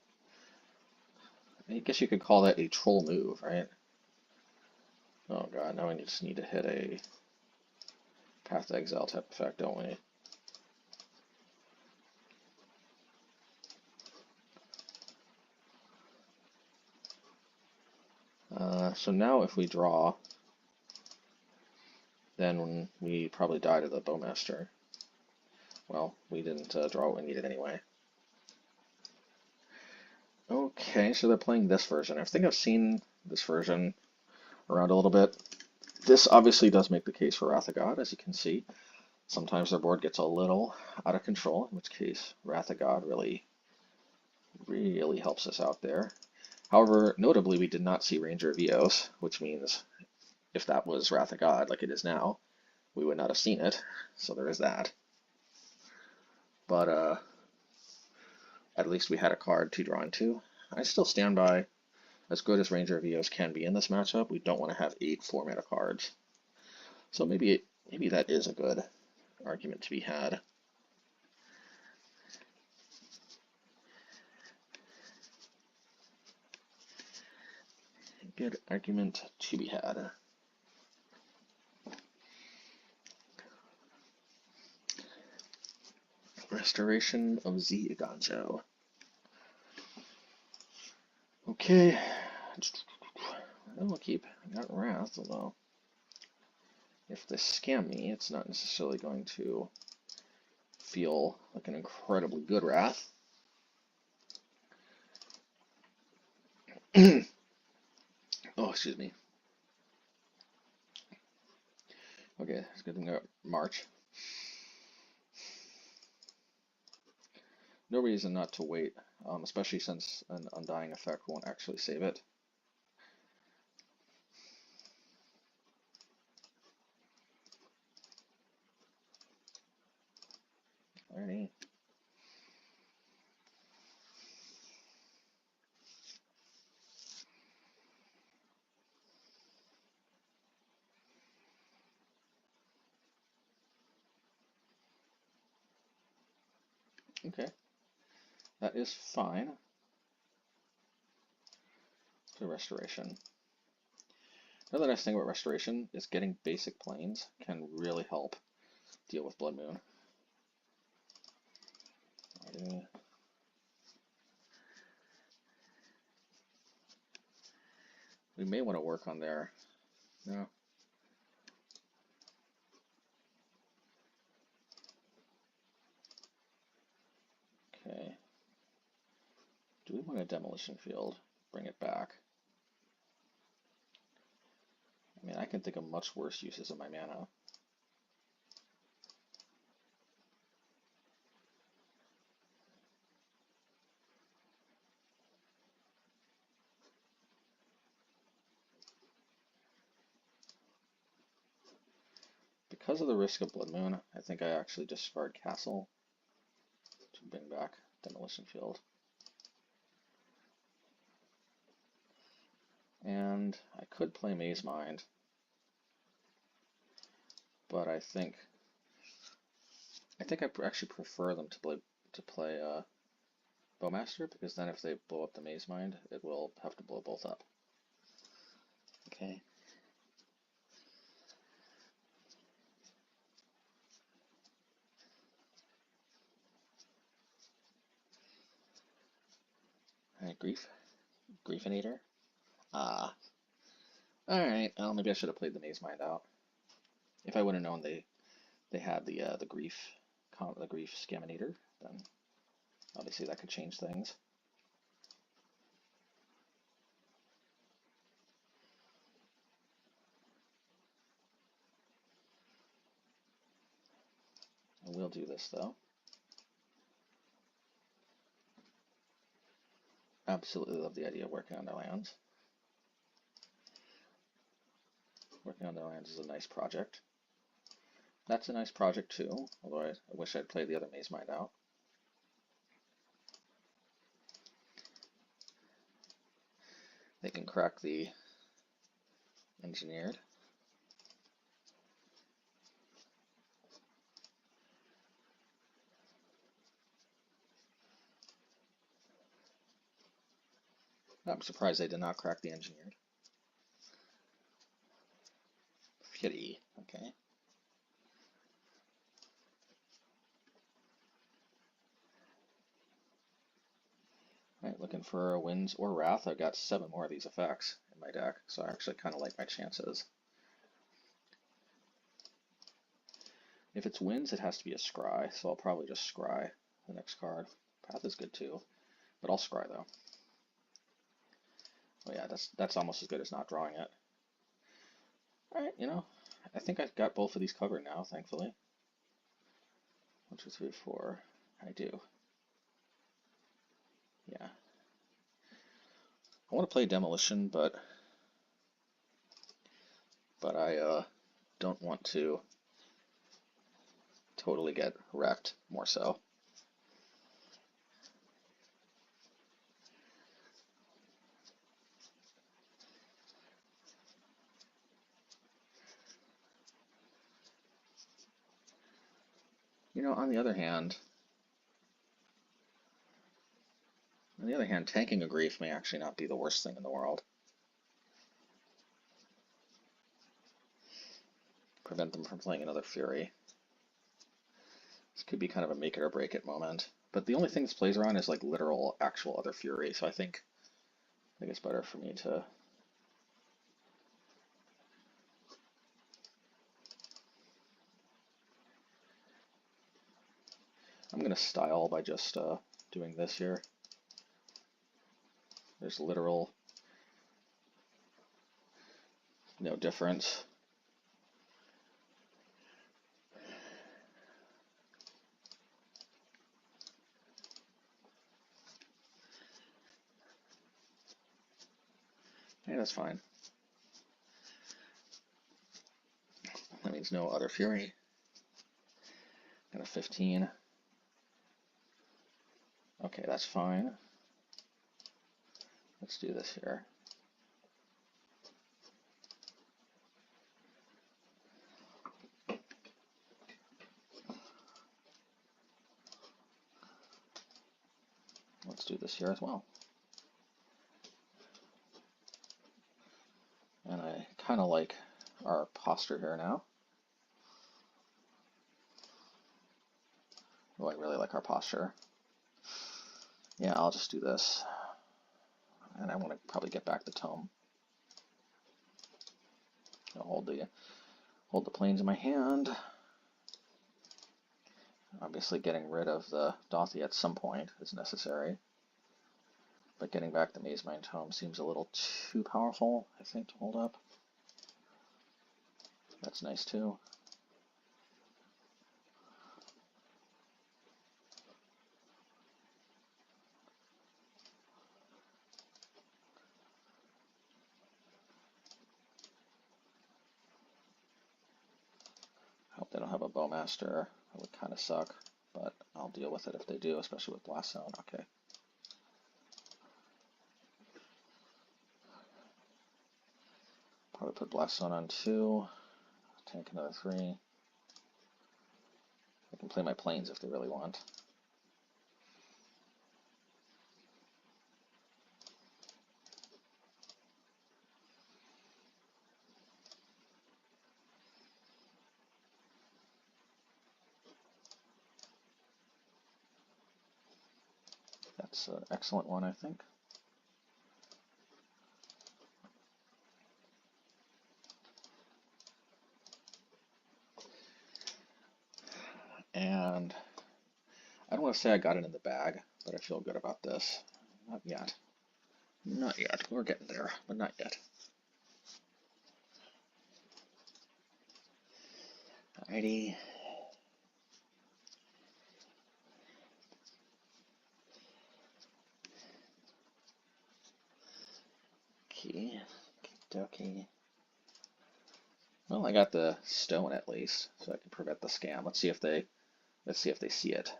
I guess you could call that a troll move, right? Oh god, now we just need to hit a Path to Exile type effect, don't we? So now if we draw, then we probably die to the Bowmaster. Well, we didn't draw what we needed anyway. Okay, so they're playing this version. I think I've seen this version around a little bit. This obviously does make the case for Wrath of God, as you can see. Sometimes their board gets a little out of control, in which case Wrath of God really helps us out there. However, notably, we did not see Ranger of Eos, which means if that was Wrath of God, like it is now, we would not have seen it. So there is that. But at least we had a card to draw into. I still stand by, as good as Ranger of Eos can be in this matchup, we don't want to have 8 4-mana cards. So maybe that is a good argument to be had. Good argument to be had. Restoration of Eiganjo. Okay. I'll keep. I got Wrath, although if they scam me, it's not necessarily going to feel like an incredibly good Wrath. Oh, excuse me. Okay, it's good to March. No reason not to wait, especially since an Undying effect won't actually save it. Alrighty. Okay, that is fine. To Restoration. Another nice thing about Restoration is getting basic planes can really help deal with Blood Moon. We may want to work on their... No. Okay. Do we want a Demolition Field? Bring it back. I mean, I can think of much worse uses of my mana. Because of the risk of Blood Moon, I think I actually discard Castle to bring back Demolition Field. And I could play Mazemind, but I think I actually prefer them to play Bowmaster, because then if they blow up the Mazemind, it will have to blow both up. Okay. Alright, Griefinator. Ah. Alright, well, maybe I should have played the Mazemind out. If I would have known they had the Grief Scaminator, then obviously that could change things. I will do this though. Absolutely love the idea of working on their lands. Working on their lands is a nice project. That's a nice project too, although I wish I'd played the other Mazemind out. They can crack the Engineered. I'm surprised they did not crack the Engineered. Pity, okay. Alright, looking for Winds or Wrath. I've got 7 more of these effects in my deck, so I actually kind of like my chances. If it's winds, it has to be a scry, so I'll probably just scry the next card. Path is good too, but I'll scry though. Oh yeah, that's almost as good as not drawing it. Alright, you know, I think I've got both of these covered now, thankfully. 1, 2, 3, 4. I do. Yeah. I want to play Demolition, but I don't want to totally get wrecked, more so. You know, on the other hand, tanking a grief may actually not be the worst thing in the world. Prevent them from playing another Fury. This could be kind of a make it or break it moment. But the only thing this plays around is like literal, actual other Fury, so I think it's better for me to... I'm going to style by just doing this here. There's literal no difference. Hey, that's fine. That means no other Fury. Got a 15. Okay, that's fine. Let's do this here. Let's do this here as well. And I kind of like our posture here now. Oh, I really like our posture. Yeah, I'll just do this. And I want to probably get back the tome. I'll hold the planes in my hand. Obviously getting rid of the Dothy at some point is necessary. But getting back the Mazemind Tome seems a little too powerful, I think, to hold up. That's nice too. Hope they don't have a Bowmaster. That would kind of suck, but I'll deal with it if they do, especially with Blast Zone. Okay. Probably put Blast Zone on 2. Tank another 3. I can play my planes if they really want. That's an excellent one, I think. And I don't want to say I got it in the bag, but I feel good about this. Not yet. Not yet. We're getting there, but not yet. Alrighty. Okay. Well, I got the stone at least, so I can prevent the scam. Let's see if they see it.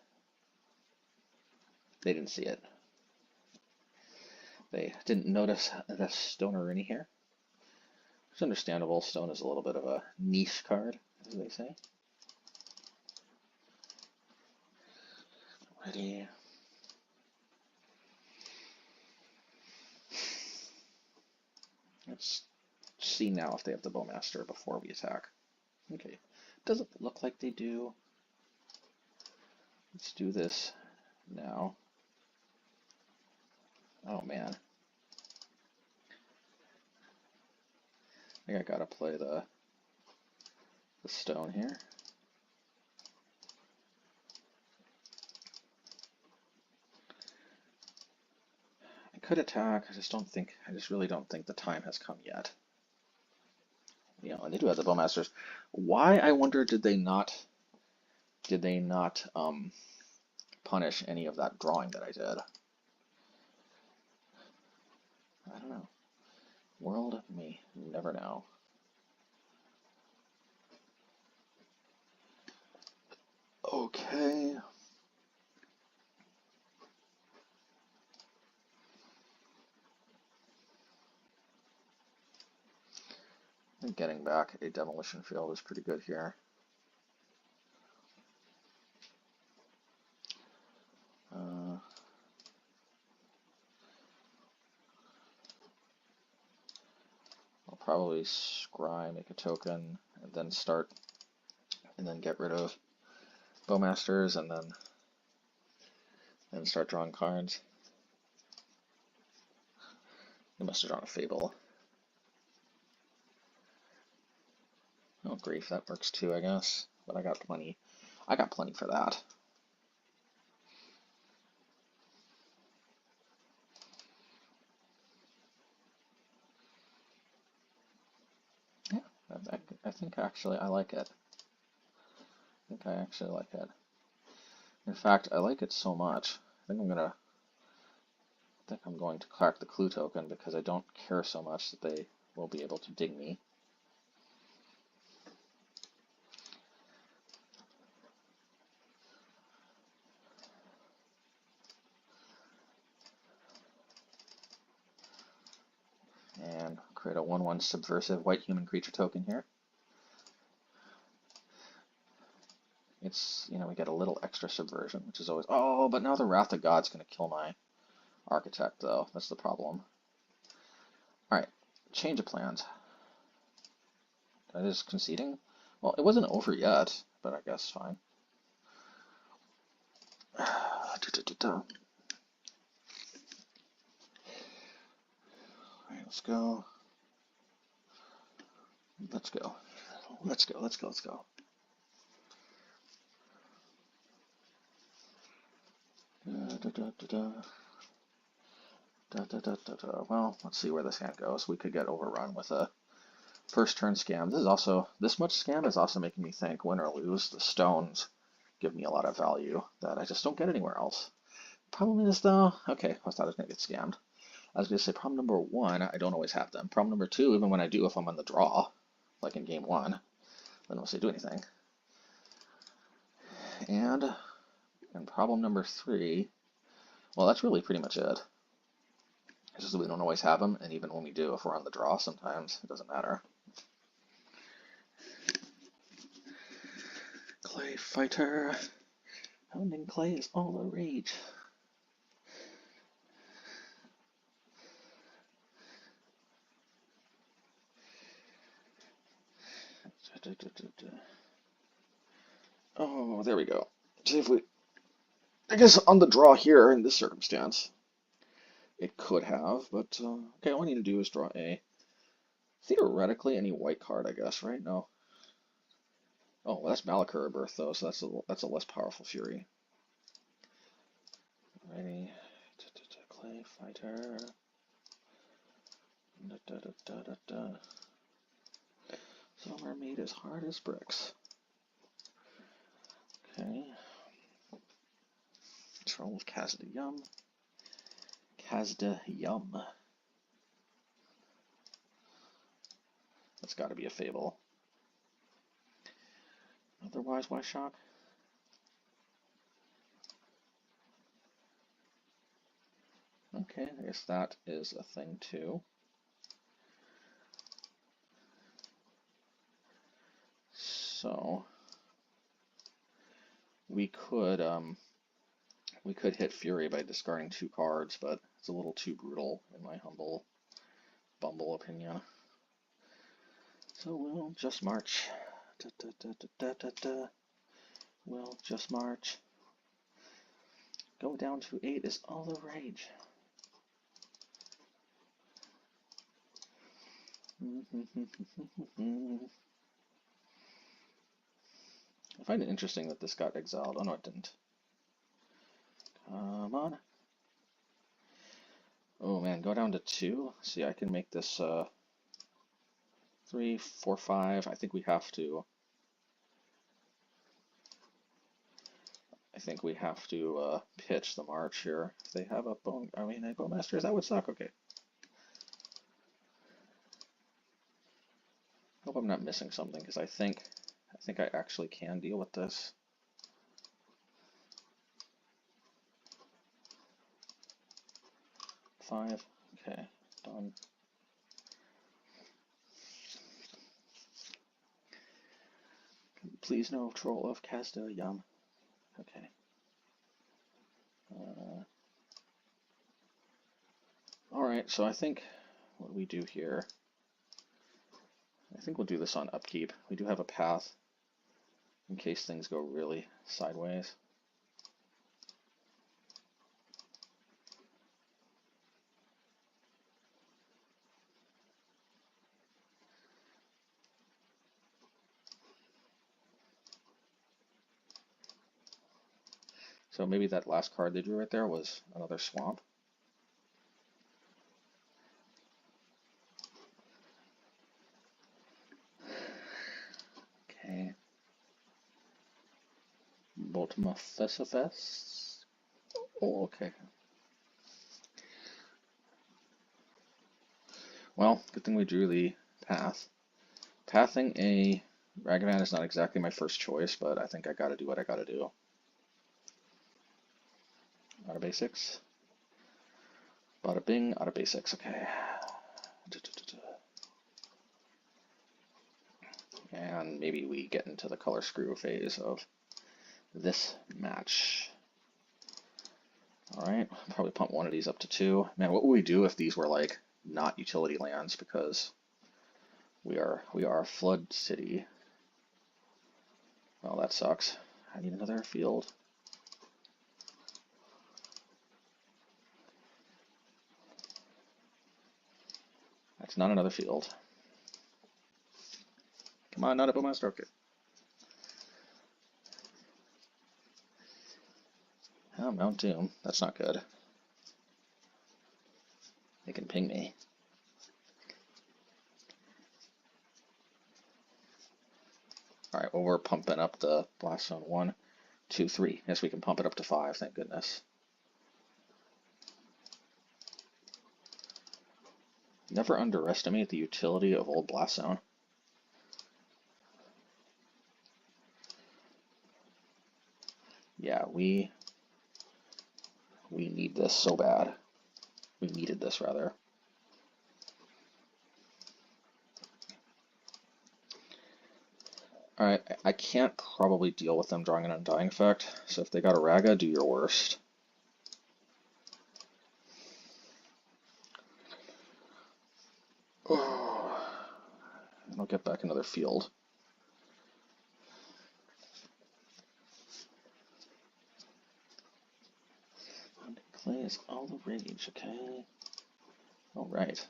They didn't see it. They didn't notice the stone already here. It's understandable. Stone is a little bit of a niche card, as they say. Ready. Let's see now if they have the Bowmaster before we attack. Okay, doesn't look like they do. Let's do this now. Oh man. I think I gotta play the stone here. could attack. I just really don't think the time has come yet. You know, and they do have the Bowmasters. Why, I wonder, did they not punish any of that drawing that I did? I don't know. World may never know. Okay. I think getting back a Demolition Field is pretty good here. I'll probably scry, make a token, and then get rid of Bowmasters, and then start drawing cards. They must have drawn a Fable. Oh, grief, that works too, I guess. But I got plenty. I got plenty for that. Yeah, I think actually I like it. I think I actually like it. In fact, I like it so much. I think I'm going to crack the clue token because I don't care so much that they will be able to dig me. And create a 1/1 subversive white human creature token here. It's, you know, we get a little extra subversion, which is always, oh, but now the Wrath of God's going to kill my Architect, though. That's the problem. Alright, change of plans. That is conceding? Well, it wasn't over yet, but I guess fine. Alright, let's go. Let's go. Let's go, let's go, let's go. Well, let's see where this hand goes. We could get overrun with a first turn scam. This much scam is also making me think, win or lose, the stones give me a lot of value that I just don't get anywhere else. Problem is though, okay, I thought I was going to get scammed. I was going to say problem number 1, I don't always have them. Problem number 2, even when I do, if I'm on the draw, like in game 1, then I don't say do anything. And problem number 3, well, that's really pretty much it. It's just that we don't always have them, and even when we do, if we're on the draw, sometimes it doesn't matter. Clay Fighter. Pounding clay is all the rage. Oh, there we go. See if we... I guess on the draw here, in this circumstance, it could have, but okay, all I need to do is draw a... Theoretically, any white card, I guess, right? No. Oh, well, that's Malachur Rebirth, though, so that's a less powerful Fury. Alrighty. Clay Fighter. Silver Meat is hard as bricks. Okay. Let's roll with Kazda Yum. Kazda Yum. That's got to be a Fable. Otherwise, why shock? Okay, I guess that is a thing too. So we could hit Fury by discarding 2 cards, but it's a little too brutal in my humble bumble opinion. So we'll just march. We'll just march. Go down to 8 is all the rage. I find it interesting that this got exiled. Oh no, it didn't. Come on. Oh man, go down to 2. See, I can make this 3, 4, 5. I think we have to. I think we have to pitch the march here. If they have a bone, I mean, a bowmasters, that would suck. Okay. Hope I'm not missing something because I think I actually can deal with this. Five. Okay, done. Please no troll of Castle Yum. Okay. Alright, so I think what we do here, I think we'll do this on upkeep. We do have a path in case things go really sideways. So maybe that last card they drew right there was another swamp. Okay. Boltmafesifest. Oh, okay. Well, good thing we drew the path. Pathing a Ragavan is not exactly my first choice, but I think I gotta do what I gotta do. Out of basics. Bada bing, out of basics, okay. And maybe we get into the color screw phase of this match. Alright, probably pump one of these up to 2. Man, what would we do if these were like not utility lands, because we are a flood city. Well, that sucks. I need another field. That's not another field. Come on, not a bowmaster. Okay. Oh, Mount Doom. That's not good. They can ping me. Alright, well, we're pumping up the blast zone 1, 2, 3. Yes, we can pump it up to 5, thank goodness. Never underestimate the utility of old blast zone. Yeah, we need this so bad. We needed this, rather. Alright, I can't probably deal with them drawing an Undying effect, so if they got a Raga, do your worst. Oh, and I'll get back another field. Plays all the rage, okay. Alright.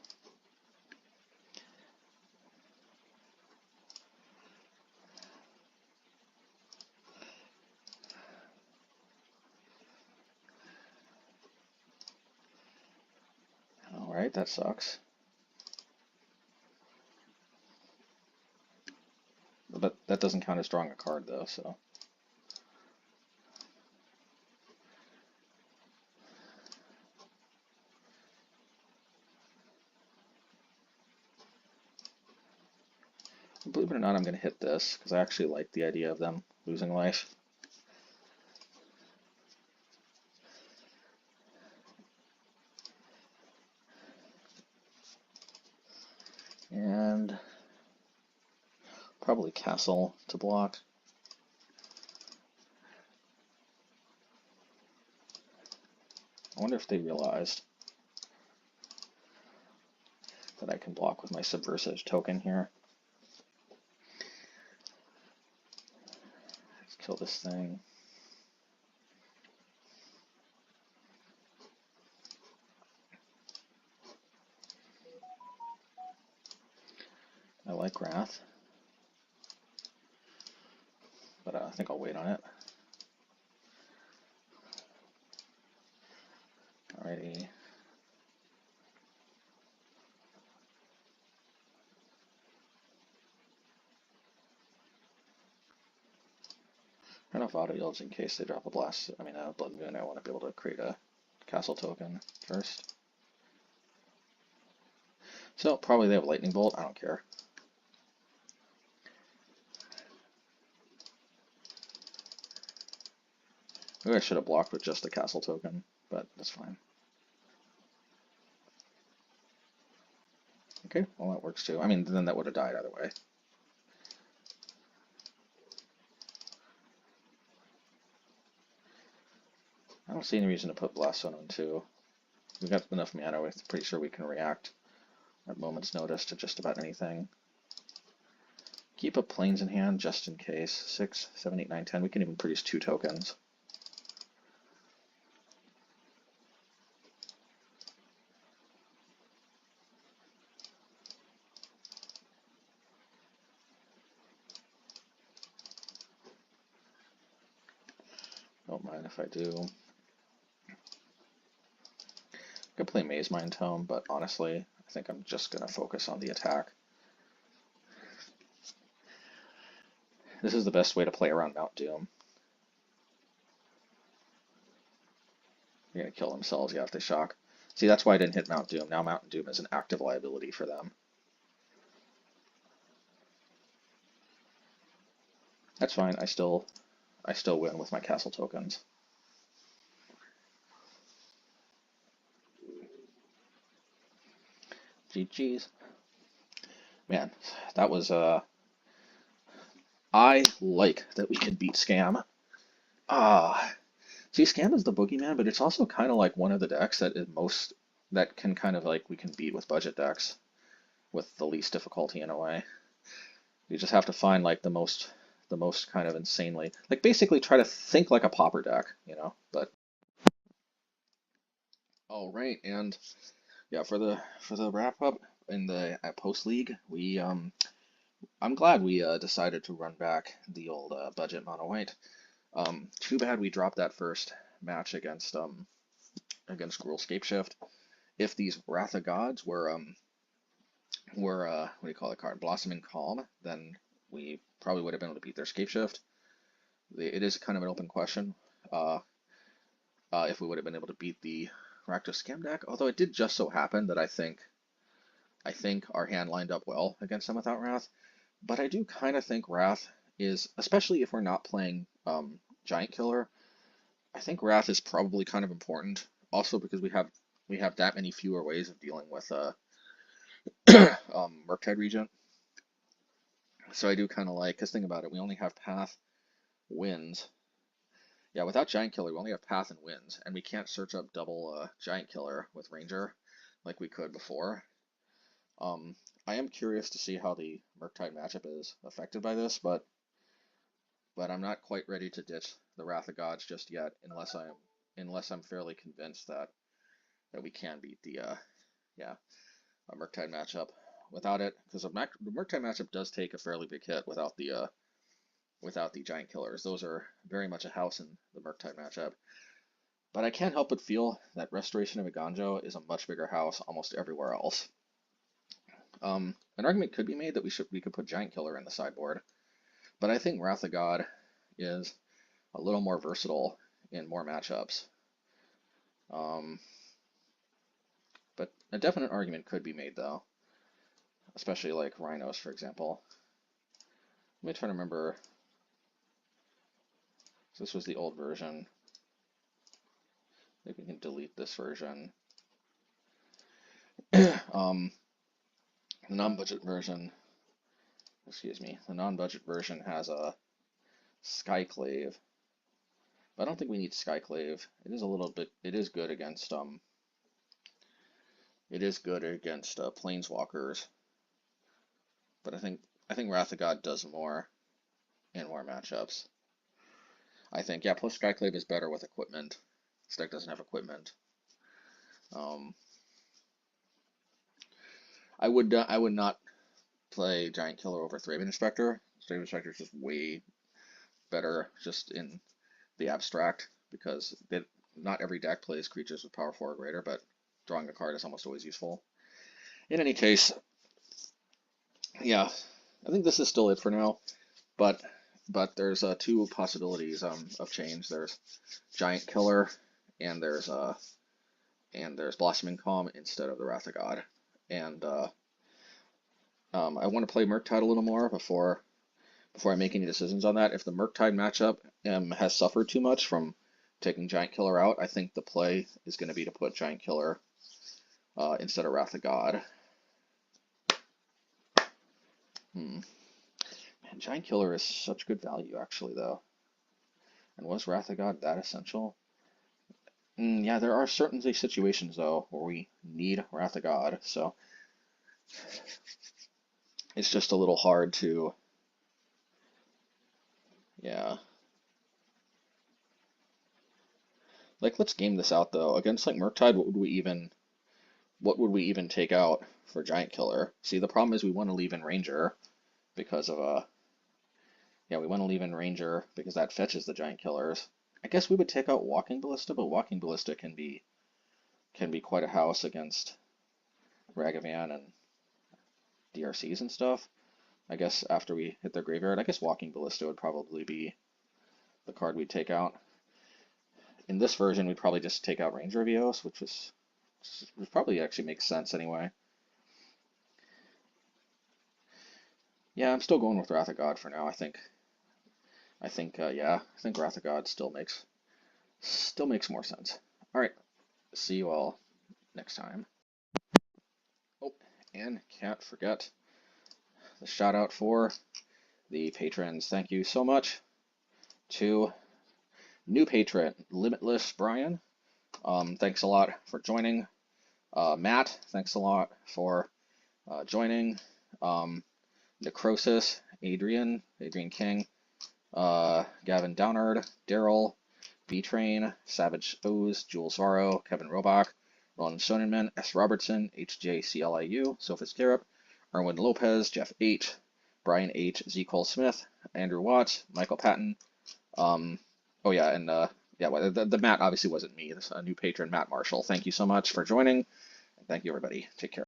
Alright, that sucks. But that doesn't count as drawing a card, though, so. Believe it or not, I'm going to hit this, because I actually like the idea of them losing life. And probably Castle to block. I wonder if they realized that I can block with my Subversive token here. Let's kill this thing. I like Wrath, but I think I'll wait on it. Alrighty. Turn off auto yields in case they drop a blast. I mean, a Blood Moon. I want to be able to create a castle token first. So probably they have Lightning Bolt. I don't care. Maybe I should have blocked with just the castle token, but that's fine. Okay, well that works too. I mean, then that would have died either way. I don't see any reason to put Blast Zone on 2. We've got enough mana, we're pretty sure we can react at moment's notice to just about anything. Keep up Plains in hand just in case. 6, 7, 8, 9, 10. We can even produce 2 tokens. Don't mind if I do. I could play Mazemind Tome, but honestly, I think I'm just going to focus on the attack. This is the best way to play around Mount Doom. They're going to kill themselves, yeah, if they shock. See, that's why I didn't hit Mount Doom. Now Mount Doom is an active liability for them. That's fine. I still win with my castle tokens. GG's. Man, that was I like that we can beat Scam. See, Scam is the boogeyman, but it's also kind of like one of the decks that can kind of like we can beat with budget decks with the least difficulty in a way. You just have to find like the most kind of insanely, like basically try to think like a pauper deck, you know. But all right, and yeah, for the wrap up in the post league, we I'm glad we decided to run back the old budget mono white. Too bad we dropped that first match against Gruul Scapeshift. If these Wrath of Gods were what do you call it card? Blossoming Calm, then we probably would have been able to beat their Scapeshift. It is kind of an open question if we would have been able to beat the Rakdos Scam deck, although it did just so happen that I think our hand lined up well against them without Wrath. But I do kind of think Wrath is, especially if we're not playing Giant Killer, I think Wrath is probably kind of important. Also because we have that many fewer ways of dealing with Murktide Regent. So I do kind of like, because think about it, we only have Path, Winds. Yeah, without Giant Killer, we only have Path and Winds, and we can't search up double Giant Killer with Ranger like we could before. I am curious to see how the Murktide matchup is affected by this, but I'm not quite ready to ditch the Wrath of Gods just yet, unless I'm fairly convinced that we can beat the Murktide matchup without it, because the Murktide matchup does take a fairly big hit without the Giant Killers. Those are very much a house in the Murktide matchup. But I can't help but feel that Restoration of Eiganjo is a much bigger house almost everywhere else. An argument could be made that we could put Giant Killer in the sideboard, but I think Wrath of God is a little more versatile in more matchups. But a definite argument could be made though, especially like Rhinos, for example. Let me try to remember. So this was the old version. Maybe we can delete this version. The non-budget version, the non-budget version has a Skyclave. But I don't think we need Skyclave. It is good against Planeswalkers. But I think Wrath of God does more in more matchups. I think, yeah, plus Skyclave is better with equipment. This deck doesn't have equipment. I would not play Giant Killer over Thraben Inspector. Thraben Inspector is just way better just in the abstract, because not every deck plays creatures with power 4 or greater, but drawing a card is almost always useful. In any case, yeah, I think this is still it for now, but but there's two possibilities of change. There's Giant Killer, and there's Blossoming Calm instead of the Wrath of God. And I want to play Murktide a little more before I make any decisions on that. If the Murktide matchup has suffered too much from taking Giant Killer out, I think the play is going to be to put Giant Killer instead of Wrath of God. Man, Giant Killer is such good value, actually, though. And was Wrath of God that essential? Yeah, there are certainly situations, though, where we need Wrath of God, so it's just a little hard to... Yeah. Like, let's game this out, though. Against, like, Murktide, what would we even take out for Giant Killer? See, the problem is we want to leave in Ranger because of, yeah, we want to leave in Ranger because that fetches the Giant Killers. I guess we would take out Walking Ballista, but Walking Ballista can be quite a house against Ragavan and DRCs and stuff. I guess after we hit their graveyard, I guess Walking Ballista would probably be the card we'd take out. In this version, we'd probably just take out Ranger of Eos, which probably actually makes sense anyway. Yeah, I'm still going with Wrath of God for now. I think Wrath of God still makes more sense. All right, see you all next time. Oh, and can't forget the shout out for the patrons. Thank you so much to new patron Limitless Brian. Thanks a lot for joining. Matt, thanks a lot for joining. Necrosis, Adrian King, Gavin Downard, Daryl, V-Train, Savage O's, Jules Varro, Kevin Robach, Roland Sonnenman, S. Robertson, HJCLIU, Sophus Garrett, Erwin Lopez, Jeff H., Brian H., Z. Cole Smith, Andrew Watts, Michael Patton. Oh yeah, and the Matt obviously wasn't me. This new patron, Matt Marshall. Thank you so much for joining. And thank you, everybody. Take care.